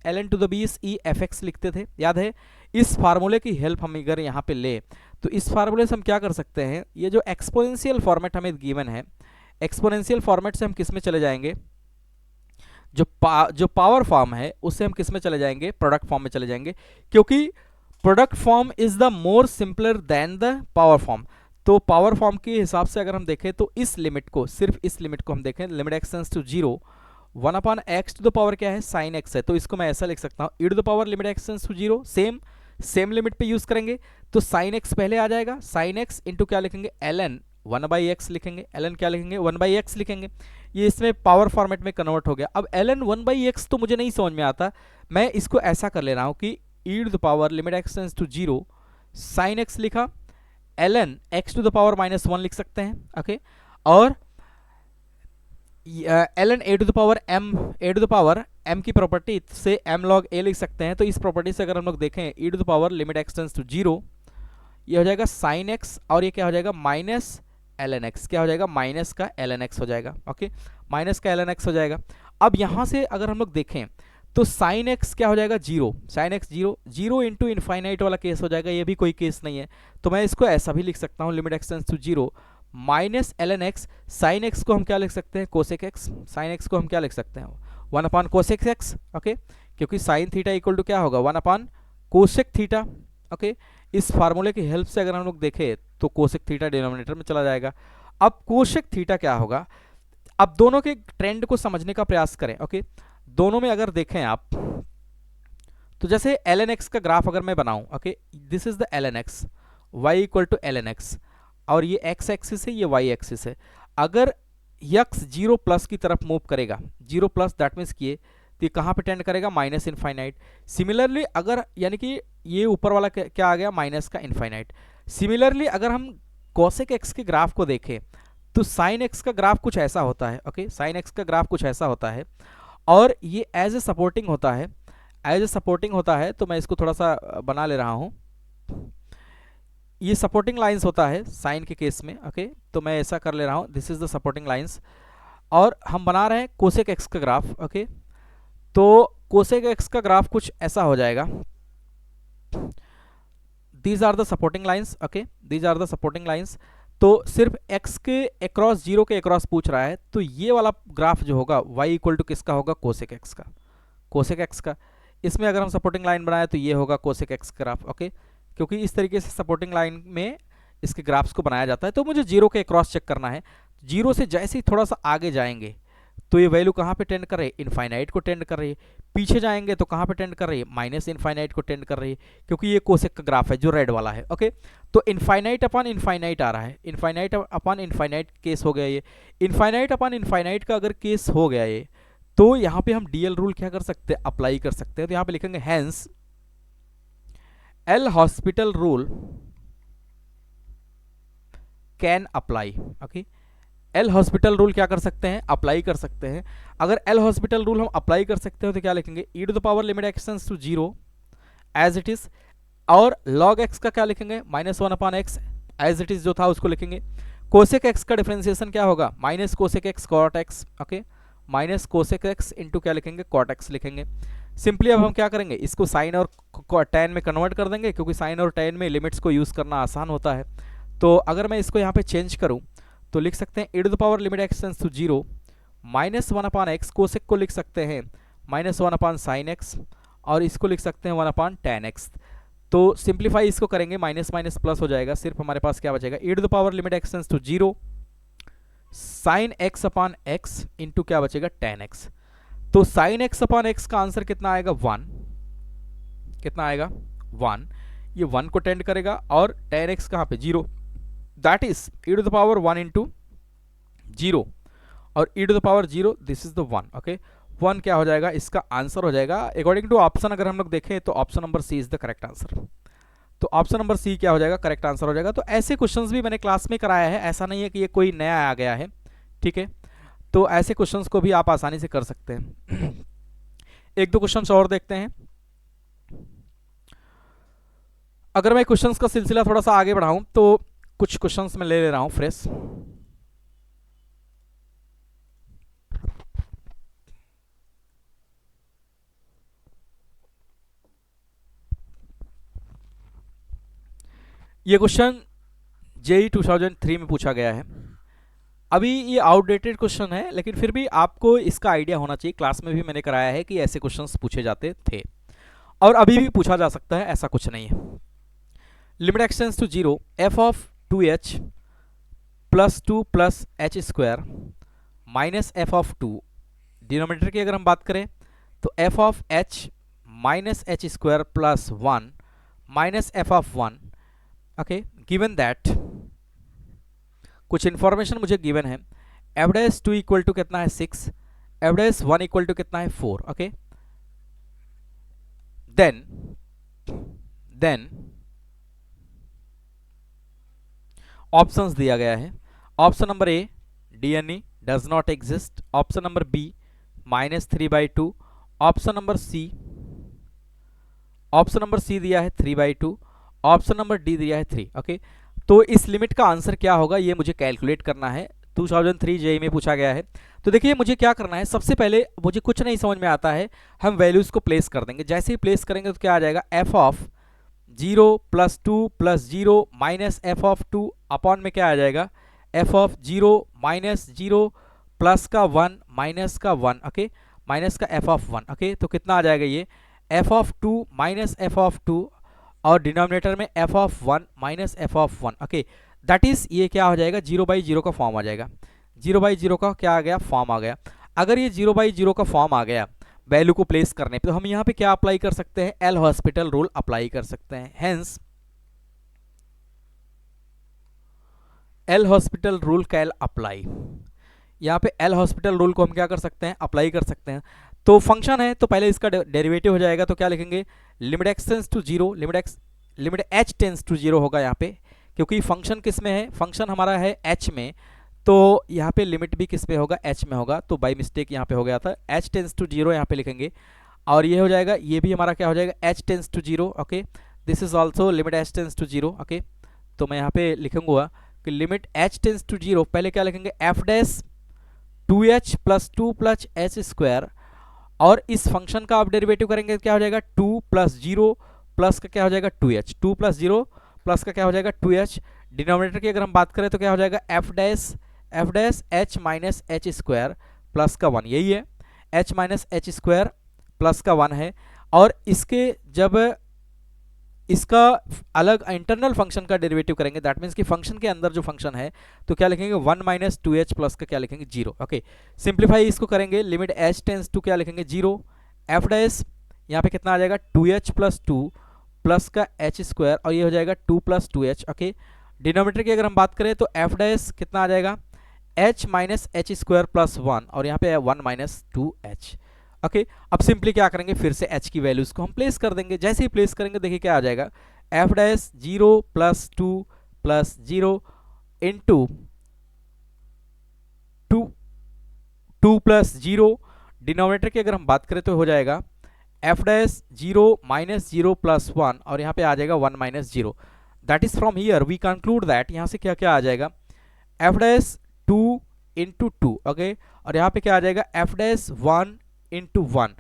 fx लिखते थे, याद है। इस फार्मूले की हेल्प हम अगर यहाँ पे ले तो इस फार्मूले से हम क्या कर सकते हैं, ये जो एक्सपोनेंशियल फॉर्मेट हमें गिवन है, एक्सपोनेंशियल फॉर्मेट से हम किस में चले जाएंगे, जो पावर फॉर्म है उससे हम किस में चले जाएंगे, प्रोडक्ट फॉर्म में चले जाएंगे, क्योंकि product form is the more simpler than the power form. तो पावर फॉर्म के हिसाब से अगर हम देखें तो इस लिमिट को, सिर्फ इस लिमिट को हम देखें, limit x tends to 0 1/x to the power क्या है साइन x है, तो इसको मैं ऐसा लिख सकता हूँ e to the power limit x tends to 0 same same limit पे यूज करेंगे तो साइन एक्स पहले आ जाएगा, साइन एक्स इंटू क्या लिखेंगे, ln 1/x लिखेंगे, ln क्या लिखेंगे, 1/x लिखेंगे। ये इसमें पावर फॉर्मेट में कन्वर्ट हो गया। अब ln 1/x तो मुझे नहीं समझ में आता, मैं इसको ऐसा कर ले रहा हूँ कि e to the power limit x tends to 0 sine x लिखा, ln x to the power -1 लिख सकते हैं, ओके। और ln a to the power m की प्रॉपर्टी से m log a लिख सकते हैं। तो इस प्रॉपर्टी से अगर हम लोग देखें e to the power limit x tends to 0, ये हो जाएगा साइन एक्स और ये क्या हो जाएगा माइनस ln x, क्या हो जाएगा माइनस का ln x हो जाएगा, ओके, माइनस का ln x हो जाएगा। अब यहाँ से अगर हम लोग देखें तो साइन एक्स क्या हो जाएगा 0, साइन एक्स 0 इंटू इनफाइनाइट वाला केस हो जाएगा, ये भी कोई केस नहीं है। तो मैं इसको ऐसा भी लिख सकता हूँ limit x tends to 0 minus ln x, sine x को हम क्या लिख सकते हैं कोसेक x, साइन एक्स को हम क्या लिख सकते हैं 1 अपान कोसेक x, ओके, क्योंकि साइन थीटा इक्वल टू क्या होगा 1 अपान कोसेक थीटा, ओके। इस फार्मूले की हेल्प से अगर हम लोग देखें तो कोसेक थीटा डिनोमिनेटर में चला जाएगा। अब कोसेक थीटा क्या होगा, अब दोनों के ट्रेंड को समझने का प्रयास करें, ओके। दोनों में अगर देखें आप तो जैसे ln x का ग्राफ अगर मैं बनाऊं, okay, this is the ln x, y equal to ln x, और ये x एक्सिस है, ये y एक्सिस है। अगर x 0 प्लस की तरफ मूव करेगा, 0 प्लस दैट मीन्स किए तो ये कहाँ पे टेंड करेगा माइनस इनफाइनाइट। सिमिलरली अगर यानी कि ये ऊपर वाला क्या आ गया माइनस का इनफाइनाइट। सिमिलरली अगर हम कोसेक एक्स के ग्राफ को देखें तो साइन एक्स का ग्राफ कुछ ऐसा होता है, ओके, साइन एक्स का ग्राफ कुछ ऐसा होता है और ये एज ए सपोर्टिंग होता है, एज ए सपोर्टिंग होता है। तो मैं इसको थोड़ा सा बना ले रहा हूँ, ये सपोर्टिंग लाइंस होता है साइन के केस में, ओके। तो मैं ऐसा कर ले रहा हूँ, this is the supporting lines और हम बना रहे हैं कोसेक एक्स का ग्राफ, ओके। तो कोसेक एक्स का ग्राफ कुछ ऐसा हो जाएगा, these are the supporting lines, okay, these are the supporting lines. तो सिर्फ x के अक्रॉस 0 के अक्रॉस पूछ रहा है, तो ये वाला ग्राफ जो होगा y इक्वल टू किसका होगा कोसेक एक्स का, कोसेक एक्स का। इसमें अगर हम सपोर्टिंग लाइन बनाए तो ये होगा कोसेक एक्स ग्राफ, ओके, क्योंकि इस तरीके से सपोर्टिंग लाइन में इसके ग्राफ्स को बनाया जाता है। तो मुझे 0 के क्रॉस चेक करना है, 0 से जैसे ही थोड़ा सा आगे जाएंगे तो ये वैल्यू कहाँ पे टेंड कर रही है इनफाइनाइट को टेंड कर रही है, पीछे जाएंगे तो कहाँ पे टेंड कर रही है माइनस इनफाइनाइट को टेंड कर रही है, क्योंकि ये कोसेक का ग्राफ है जो रेड वाला है, ओके। तो इनफाइनाइट अपॉन इनफाइनाइट आ रहा है, इनफाइनाइट अपॉन इनफाइनाइट केस हो गया ये, इनफाइनाइट अपॉन इनफाइनाइट का अगर केस हो गया ये, तो यहाँ पे हम डीएल रूल क्या कर सकते हैं अप्लाई कर सकते हैं। तो यहाँ पे लिखेंगे hence L'Hospital rule can apply, okay. L'Hospital rule क्या कर सकते हैं अप्लाई कर सकते हैं। अगर एल हॉस्पिटल रूल हम अप्लाई कर सकते हो तो क्या लिखेंगे e to the power limit x tends to 0 as it is, और log x का क्या लिखेंगे -1 upon x as it is जो था उसको लिखेंगे। कोसेक x का डिफरेंशिएशन क्या होगा minus cosec x cot x, okay, minus cosec x into क्या लिखेंगे कॉट x लिखेंगे। सिंपली अब हम क्या करेंगे इसको साइन और टैन में कन्वर्ट कर देंगे, क्योंकि साइन और टैन में लिमिट्स को यूज करना आसान होता है। तो अगर मैं इसको यहाँ पे चेंज करूँ तो लिख सकते हैं e to the power limit x tends to 0 -1 upon x, cosec को लिख सकते हैं -1 अपॉन साइन x, और इसको लिख सकते हैं 1 अपॉन टैन x। तो सिंप्लीफाई इसको करेंगे माइनस माइनस प्लस हो जाएगा, सिर्फ हमारे पास क्या बचेगा e to the power limit x tends to 0 sine x upon x into क्या बचेगा टैन x। तो साइन x अपॉन x का आंसर कितना आएगा 1, कितना आएगा 1, ये 1 को टेंड करेगा और टैन x कहाँ पे 0, that is e to the power 1 into 0 और e to the power 0 this is the 1, okay. 1 क्या हो जाएगा इसका आंसर हो जाएगा अकॉर्डिंग टू ऑप्शन। अगर हम लोग देखें तो option number C is the correct answer, तो ऑप्शन नंबर सी क्या हो जाएगा करेक्ट आंसर हो जाएगा। तो ऐसे क्वेश्चंस भी मैंने क्लास में कराया है, ऐसा नहीं है कि ये कोई नया आ गया है, ठीक है। तो ऐसे क्वेश्चंस को भी आप आसानी से कर सकते हैं। एक दो क्वेश्चंस और देखते हैं। अगर मैं क्वेश्चंस का सिलसिला थोड़ा सा आगे बढ़ाऊं तो कुछ क्वेश्चंस मैं ले रहा हूं फ्रेश। ये क्वेश्चन जेई 2003 में पूछा गया है। अभी ये आउटडेटेड क्वेश्चन है, लेकिन फिर भी आपको इसका आइडिया होना चाहिए। क्लास में भी मैंने कराया है कि ऐसे क्वेश्चंस पूछे जाते थे और अभी भी पूछा जा सकता है, ऐसा कुछ नहीं है। Limit x tends to 0 f of 2h plus 2 plus H square minus F of 2, denominator की अगर हम बात करें तो f of h minus H square plus 1 minus F of one. Okay, given that कुछ इंफॉर्मेशन मुझे गिवन है, F dash two equal to कितना है 6, F dash one equal to कितना है 4। ओके, देन ऑप्शंस दिया गया है। Option number A DNE does not exist, option number B -3/2, option number C दिया है 3/2, ऑप्शन नंबर डी दिया है 3। ओके, तो इस लिमिट का आंसर क्या होगा ये मुझे कैलकुलेट करना है। 2003 जेई में पूछा गया है। तो देखिए मुझे क्या करना है, सबसे पहले मुझे कुछ नहीं समझ में आता है, हम वैल्यूज को प्लेस कर देंगे। जैसे ही प्लेस करेंगे तो क्या आ जाएगा, F of 0 + 2 + 0 minus F of 2 upon में क्या आ जाएगा, एफ ऑफ 0 - 0 प्लस का 1 माइनस का 1। ओके, माइनस का एफ ऑफ 1। ओके, तो कितना आ जाएगा ये, F of 2 minus F of 2 और डिनोमिनेटर में F of 1 minus F of 1। Okay, that is ये क्या हो जाएगा, 0/0 का फॉर्म आ जाएगा। 0/0 का क्या आ गया, फॉर्म आ गया। अगर ये 0/0 का फॉर्म आ गया वैल्यू को प्लेस करने पे, तो हम यहाँ पे क्या अप्लाई कर सकते हैं, एल हॉस्पिटल रूल अप्लाई कर सकते हैं। हेंस एल हॉस्पिटल रूल कैल अप्लाई। यहाँ पे एल हॉस्पिटल रूल को हम क्या कर सकते हैं, अप्लाई कर सकते हैं। तो फंक्शन है तो पहले इसका डेरिवेटिव हो जाएगा, तो क्या लिखेंगे, limit x tends to 0, limit H tends to 0 होगा यहाँ पे, क्योंकि फंक्शन किस में है, फंक्शन हमारा है एच में, तो यहाँ पे लिमिट भी किस पे होगा, एच में होगा। तो बाय मिस्टेक यहाँ पे हो गया था, एच टेंस टू 0 यहाँ पे लिखेंगे, और ये हो जाएगा, ये भी हमारा क्या हो जाएगा, H tends to 0। Okay, this is also limit H tends to 0। Okay, तो मैं यहाँ पे लिखूंगा कि लिमिट एच टेंस टू 0, पहले क्या लिखेंगे, एफ डैश 2h + 2 + h², और इस फंक्शन का आप डेरिवेटिव करेंगे क्या हो जाएगा, 2 + 0 प्लस का क्या हो जाएगा 2h, 2 + 0 प्लस का क्या हो जाएगा 2h। डिनोमिनेटर की अगर हम बात करें तो क्या हो जाएगा, F dash h - h² plus का 1, यही है, h - h² प्लस का 1 है। और इसके जब इसका अलग इंटरनल फंक्शन का डेरिवेटिव करेंगे, दैट मीन्स कि फंक्शन के अंदर जो फंक्शन है, तो क्या लिखेंगे 1 - 2h प्लस का क्या लिखेंगे 0। ओके, सिंप्लीफाई इसको करेंगे, लिमिट h टेंस टू क्या लिखेंगे 0, एफ डैश यहाँ पे कितना आ जाएगा 2h + 2 प्लस का h², और ये हो जाएगा 2 + 2h। ओके, डिनोमिनेटर की अगर हम बात करें तो एफ डैश कितना आ जाएगा, h - h² प्लस 1, और यहाँ पे है 1 - 2h। ओके, अब सिंपली क्या करेंगे, फिर से h की वैल्यूज को हम प्लेस कर देंगे। जैसे ही प्लेस करेंगे देखिए क्या आ जाएगा, एफ डैश 0 + 2 + 0 इंटू 2 + 0, डिनोमिनेटर की अगर हम बात करें तो हो जाएगा एफ डैश 0 - 0 + 1, और यहाँ पे आ जाएगा 1 - 0। That is from here we conclude that, यहाँ से क्या क्या आ जाएगा, एफ डैश 2 × 2। ओके, और यहाँ पे क्या आ जाएगा, एफ डैश 1 × 1।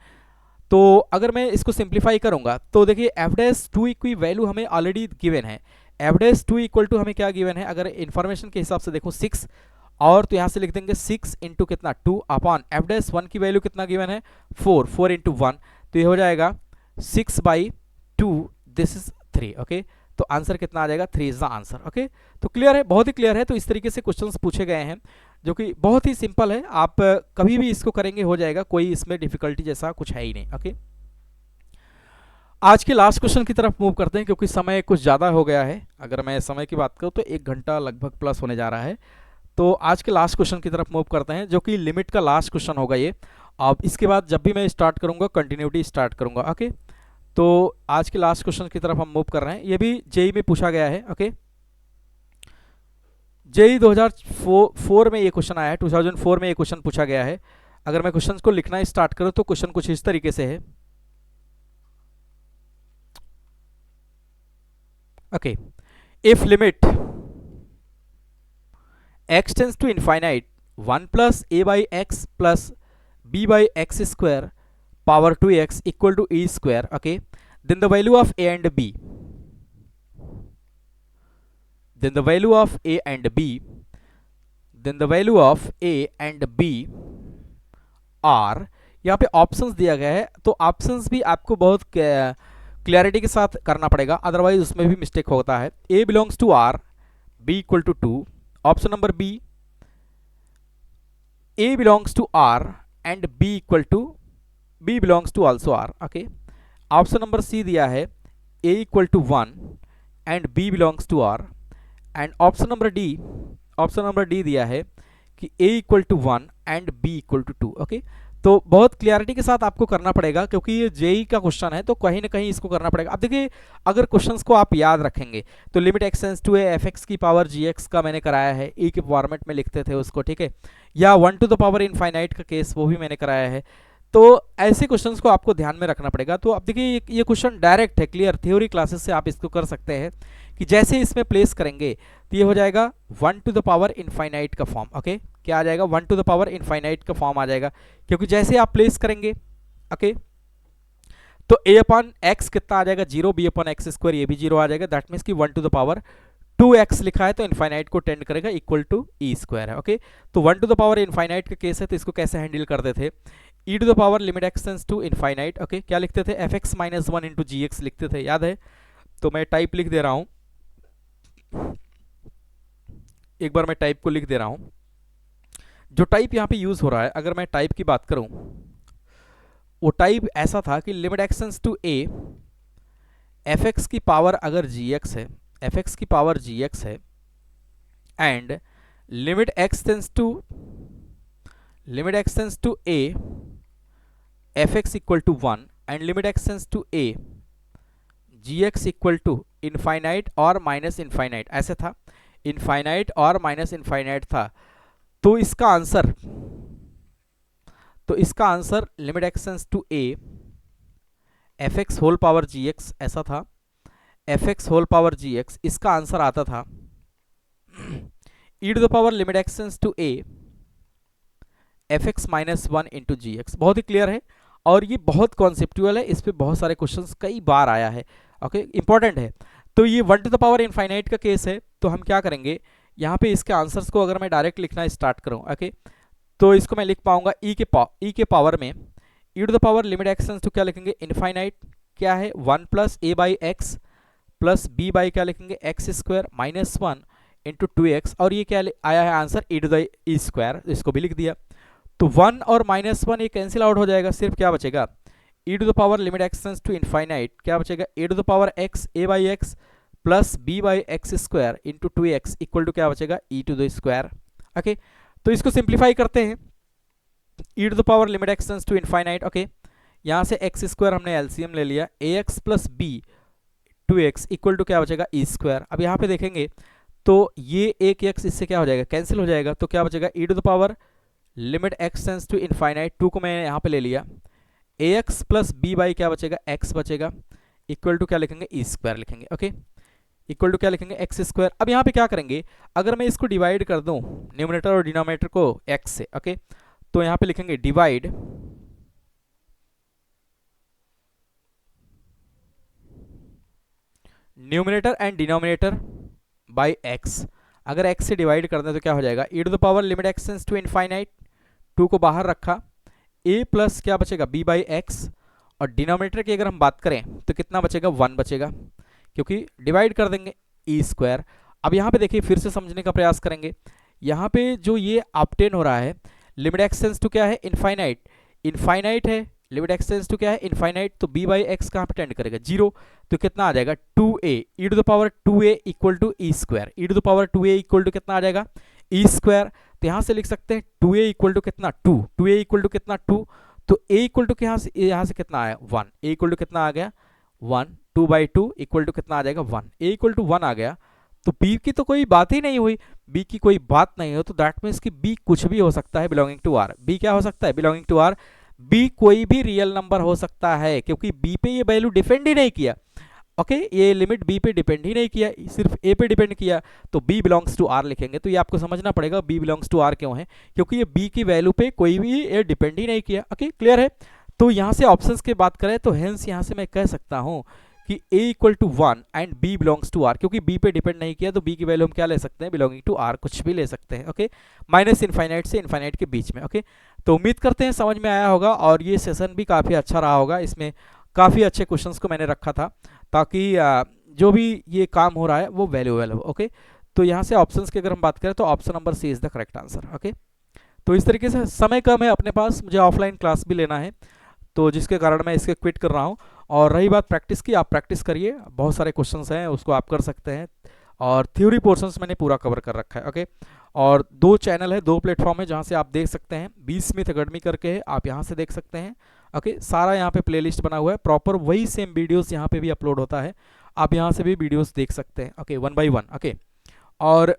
तो अगर मैं इसको सिंप्लीफाई करूंगा तो देखिए एफ डैश 2 की वैल्यू हमें ऑलरेडी गिवन है, एफ डैश 2 इक्वल टू हमें क्या गिवन है, अगर इन्फॉर्मेशन के हिसाब से देखो 6, और तो यहाँ से लिख देंगे 6 × कितना 2 अपॉन एफ डैश 1 की वैल्यू कितना गिवन है 4 × 1, तो ये हो जाएगा 6/2, दिस इज 3। ओके, तो आंसर कितना आ जाएगा, 3 इज द आंसर। ओके, तो क्लियर है, बहुत ही क्लियर है। तो इस तरीके से क्वेश्चंस पूछे गए हैं जो कि बहुत ही सिंपल है, आप कभी भी इसको करेंगे हो जाएगा, कोई इसमें डिफिकल्टी जैसा कुछ है ही नहीं। ओके, आज के लास्ट क्वेश्चन की तरफ मूव करते हैं, क्योंकि समय कुछ ज़्यादा हो गया है। अगर मैं समय की बात करूँ तो 1 घंटा लगभग प्लस होने जा रहा है। तो आज के लास्ट क्वेश्चन की तरफ मूव करते हैं, जो कि लिमिट का लास्ट क्वेश्चन होगा ये। अब इसके बाद जब भी मैं स्टार्ट करूँगा कंटिन्यूटी स्टार्ट करूँगा। ओके, तो आज के लास्ट क्वेश्चन की तरफ हम मूव कर रहे हैं, ये भी जेई में पूछा गया है। ओके, जेई 2004 में ये क्वेश्चन आया है, 2004 में ये क्वेश्चन पूछा गया है। अगर मैं क्वेश्चन को लिखना स्टार्ट करूं तो क्वेश्चन कुछ इस तरीके से है। Okay, if limit x tends to infinite 1 + a/x + b/x² power 2x equal to e², okay, then the value of a and b, then the value of a and b, then the value of a and b are, यहाँ पे options दिया गया है, तो options भी आपको बहुत clarity के साथ करना पड़ेगा, अदरवाइज उसमें भी मिस्टेक होता है। a belongs to r, b equal to 2, option number b, a belongs to r and b belongs to also r। Okay, option number C दिया है A equal to 1 and B belongs to R, and option number D दिया है कि A equal to 1 and B equal to 2। Okay, तो बहुत clarity के साथ आपको करना पड़ेगा क्योंकि ये जेई का क्वेश्चन है, तो कहीं ना कहीं इसको करना पड़ेगा। अब देखिए, अगर क्वेश्चंस को आप याद रखेंगे तो limit x tends to A F X की पावर जी एक्स का मैंने कराया है, ई के फॉर्मेट में लिखते थे उसको, ठीक है, या 1 टू द पावर इनफाइनाइट का केस वो भी मैंने कराया है। तो ऐसे क्वेश्चंस को आपको ध्यान में रखना पड़ेगा। तो अब देखिए, ये क्वेश्चन डायरेक्ट है, क्लियर थ्योरी क्लासेस से आप इसको कर सकते हैं कि जैसे इसमें प्लेस करेंगे तो ये हो जाएगा 1 टू द पावर इनफाइनाइट का फॉर्म। ओके, क्या आ जाएगा, 1 टू द पावर इनफाइनाइट का फॉर्म आ जाएगा, क्योंकि जैसे आप प्लेस करेंगे ओके, तो a अपॉन एक्स कितना आ जाएगा 0, b अपॉन एक्स स्क्वायर ये भी 0 आ जाएगा, दैट मीन्स कि 1 टू द पावर 2x लिखा है तो इनफाइनाइट को टेंड करेगा इक्वल टू ई स्क्वायर है। ओके, तो 1 टू द पावर इनफाइनाइट का केस है, तो इसको कैसे हैंडल करते थे, e to the power limit x tends to infinite. Okay, क्या लिखते थे, एफ एक्स माइनस 1 इंटू जी एक्स लिखते थे, याद है। तो मैं टाइप लिख दे रहा हूं, एक बार मैं टाइप को लिख दे रहा हूं। जो टाइप यहां पे यूज हो रहा है, अगर मैं टाइप की बात करूं, वो टाइप ऐसा था कि limit x tends to A, F X की पावर अगर जी एक्स है, एफ एक्स की पावर जी एक्स है, and limit x tends to A F x equal to 1 and limit x tends to A G x equal to infinite और minus infinite, ऐसे था, infinite और minus infinite था। तो इसका answer limit x tends to A F x whole power ji x ऐसा था, f x whole power जी x, इसका आंसर आता था e to the power limit x tends to A F x minus 1 into ji x. बहुत ही clear है और ये बहुत कॉन्सेप्चुअल है, इस पे बहुत सारे क्वेश्चंस कई बार आया है। ओके, इंपॉर्टेंट है। तो ये 1 टू द पावर इनफाइनाइट का केस है, तो हम क्या करेंगे, यहाँ पे इसके आंसर्स को अगर मैं डायरेक्ट लिखना स्टार्ट करूँ, ओके, तो इसको मैं लिख पाऊंगा ई के पावर में e to the power limit x tends to क्या लिखेंगे, इनफाइनाइट क्या है 1 plus a by x plus b by क्या लिखेंगे x square minus 1 into 2x, और ये क्या आया है answer E to the E square, इसको भी लिख दिया। तो 1 और माइनस 1 ये कैंसिल आउट हो जाएगा, सिर्फ क्या बचेगा, e to the power limit x tends to infinite क्या बचेगा, a to the power x a by x plus b by x square into 2x equal to क्या बचेगा, e to the square. Okay, तो इसको simplify करते हैं, e to the power limit x tends to infinite. Okay, यहाँ से x square हमने LCM ले लिया, a x plus b 2x equal to क्या बचेगा, ई स्क्वायर। अब यहाँ पे देखेंगे तो ये एक एक्स इससे क्या हो जाएगा, कैंसिल हो जाएगा, तो क्या बचेगा, e to the power limit x tends to infinite 2 को मैंने यहाँ पे ले लिया, a x plus b by क्या बचेगा, एक्स बचेगा इक्वल टू क्या लिखेंगे, ई स्क्वायर लिखेंगे। ओके, इक्वल टू क्या लिखेंगे, एक्स स्क्वायर। अब यहाँ पे क्या करेंगे, अगर मैं इसको डिवाइड कर दूं न्यूमरेटर और डिनोमिनेटर को एक्स से, ओके, तो यहाँ पे लिखेंगे divide numerator and denominator by x. अगर एक्स से डिवाइड कर दें तो क्या हो जाएगा, e to the power limit x tends to infinite 2 को बाहर रखा, ए प्लस क्या बचेगा, बी बाई एक्स, और डिनोमिनेटर की अगर हम बात करें तो कितना बचेगा, 1 बचेगा, क्योंकि डिवाइड कर देंगे ई स्क्वायर। अब यहाँ पे देखिए फिर से समझने का प्रयास करेंगे, यहाँ पे जो ये ऑब्टेन हो रहा है लिमिट एक्स टेंड्स टू क्या है, इनफाइनाइट, इनफाइनाइट है, लिमिट एक्स टेंड्स टू क्या है, इनफाइनाइट, तो बी बाई एक्स कहाँ पे टेंड करेगा, 0, तो कितना आ जाएगा 2a E to the power 2a equal to E square, E to the power 2a equal to कितना आ जाएगा, ई स्क्वायर। तो यहाँ से लिख सकते हैं 2a इक्वल टू कितना 2, 2a इक्वल टू कितना 2, तो a इक्वल टू यहाँ से कितना आया 1, a इक्वल टू कितना आ गया 1, 2 बाई 2 इक्वल टू कितना आ जाएगा 1, a इक्वल टू 1 आ गया। तो b की तो कोई बात ही नहीं हुई, b की कोई बात नहीं हो तो दैट मीन्स कि b कुछ भी हो सकता है बिलोंगिंग टू r। b क्या हो सकता है, बिलोंगिंग टू r, b कोई भी रियल नंबर हो सकता है, क्योंकि b पे ये वैल्यू डिपेंड ही नहीं किया। ओके, ये लिमिट b पे डिपेंड ही नहीं किया, सिर्फ a पे डिपेंड किया, तो b बिलोंग्स टू r लिखेंगे। तो ये आपको समझना पड़ेगा b बिलोंग्स टू r क्यों है, क्योंकि ये b की वैल्यू पे कोई भी ये डिपेंड ही नहीं किया। ओके, क्लियर है। तो यहाँ से ऑप्शंस की बात करें तो हेंस यहाँ से मैं कह सकता हूँ कि a equal to 1 and b belongs to r, क्योंकि b पे डिपेंड नहीं किया तो b की वैल्यू हम क्या ले सकते हैं, बिलोंगिंग टू r, कुछ भी ले सकते हैं। ओके, माइनस इनफाइनाइट से इनफाइनाइट के बीच में। ओके, तो उम्मीद करते हैं समझ में आया होगा और ये सेशन भी काफ़ी अच्छा रहा होगा, इसमें काफ़ी अच्छे क्वेश्चंस को मैंने रखा था ताकि जो भी ये काम हो रहा है वो वैल्यूएबल हो। ओके, तो यहाँ से ऑप्शंस की अगर हम बात करें तो option number C is the correct answer. Okay, तो इस तरीके से समय कम है अपने पास, मुझे ऑफलाइन क्लास भी लेना है, तो जिसके कारण मैं इसके क्विट कर रहा हूँ और रही बात प्रैक्टिस की, आप प्रैक्टिस करिए, बहुत सारे क्वेश्चंस हैं उसको आप कर सकते हैं। और थ्योरी पोर्शंस मैंने पूरा कवर कर रखा है। ओके, और 2 चैनल है, 2 प्लेटफॉर्म है जहाँ से आप देख सकते हैं। बी स्मिथ अकेडमी करके है, आप यहाँ से देख सकते हैं। ओके, सारा यहाँ पे प्लेलिस्ट बना हुआ है, प्रॉपर वही सेम वीडियोस यहाँ पे भी अपलोड होता है, आप यहाँ से भी वीडियोस देख सकते हैं। Okay, 1 bye 1। ओके, और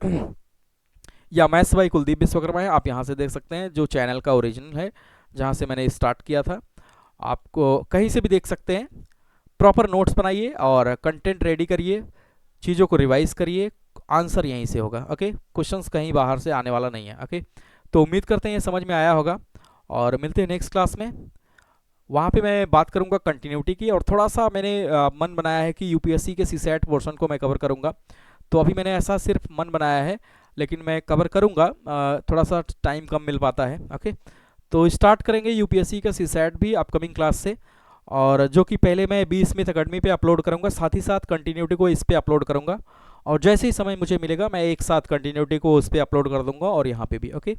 या मैथ्स बाई कुलदीप विश्वकर्मा है, आप यहाँ से देख सकते हैं, जो चैनल का ओरिजिनल है जहाँ से मैंने स्टार्ट किया था। आपको कहीं से भी देख सकते हैं। प्रॉपर नोट्स बनाइए और कंटेंट रेडी करिए, चीज़ों को रिवाइज करिए, आंसर यहीं से होगा। ओके, क्वेश्चंस कहीं बाहर से आने वाला नहीं है। ओके, तो उम्मीद करते हैं ये समझ में आया होगा, और मिलते हैं नेक्स्ट क्लास में। वहाँ पे मैं बात करूँगा कंटिन्यूटी की, और थोड़ा सा मैंने मन बनाया है कि यूपीएससी के सीसैट पोर्शन को मैं कवर करूँगा। तो अभी मैंने ऐसा सिर्फ मन बनाया है, लेकिन मैं कवर करूँगा, थोड़ा सा टाइम कम मिल पाता है। ओके, तो स्टार्ट करेंगे यूपीएससी का सीसैट भी अपकमिंग क्लास से, और जो कि पहले मैं बी स्मिथ अकेडमी पे अपलोड करूँगा, साथ ही साथ कंटिन्यूटी को इस पे अपलोड करूँगा, और जैसे ही समय मुझे मिलेगा मैं एक साथ कंटिन्यूटी को उस पर अपलोड कर दूँगा और यहाँ पे भी। ओके,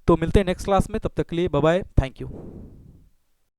तो मिलते हैं नेक्स्ट क्लास में, तब तक के लिए बाय बाय, थैंक यू।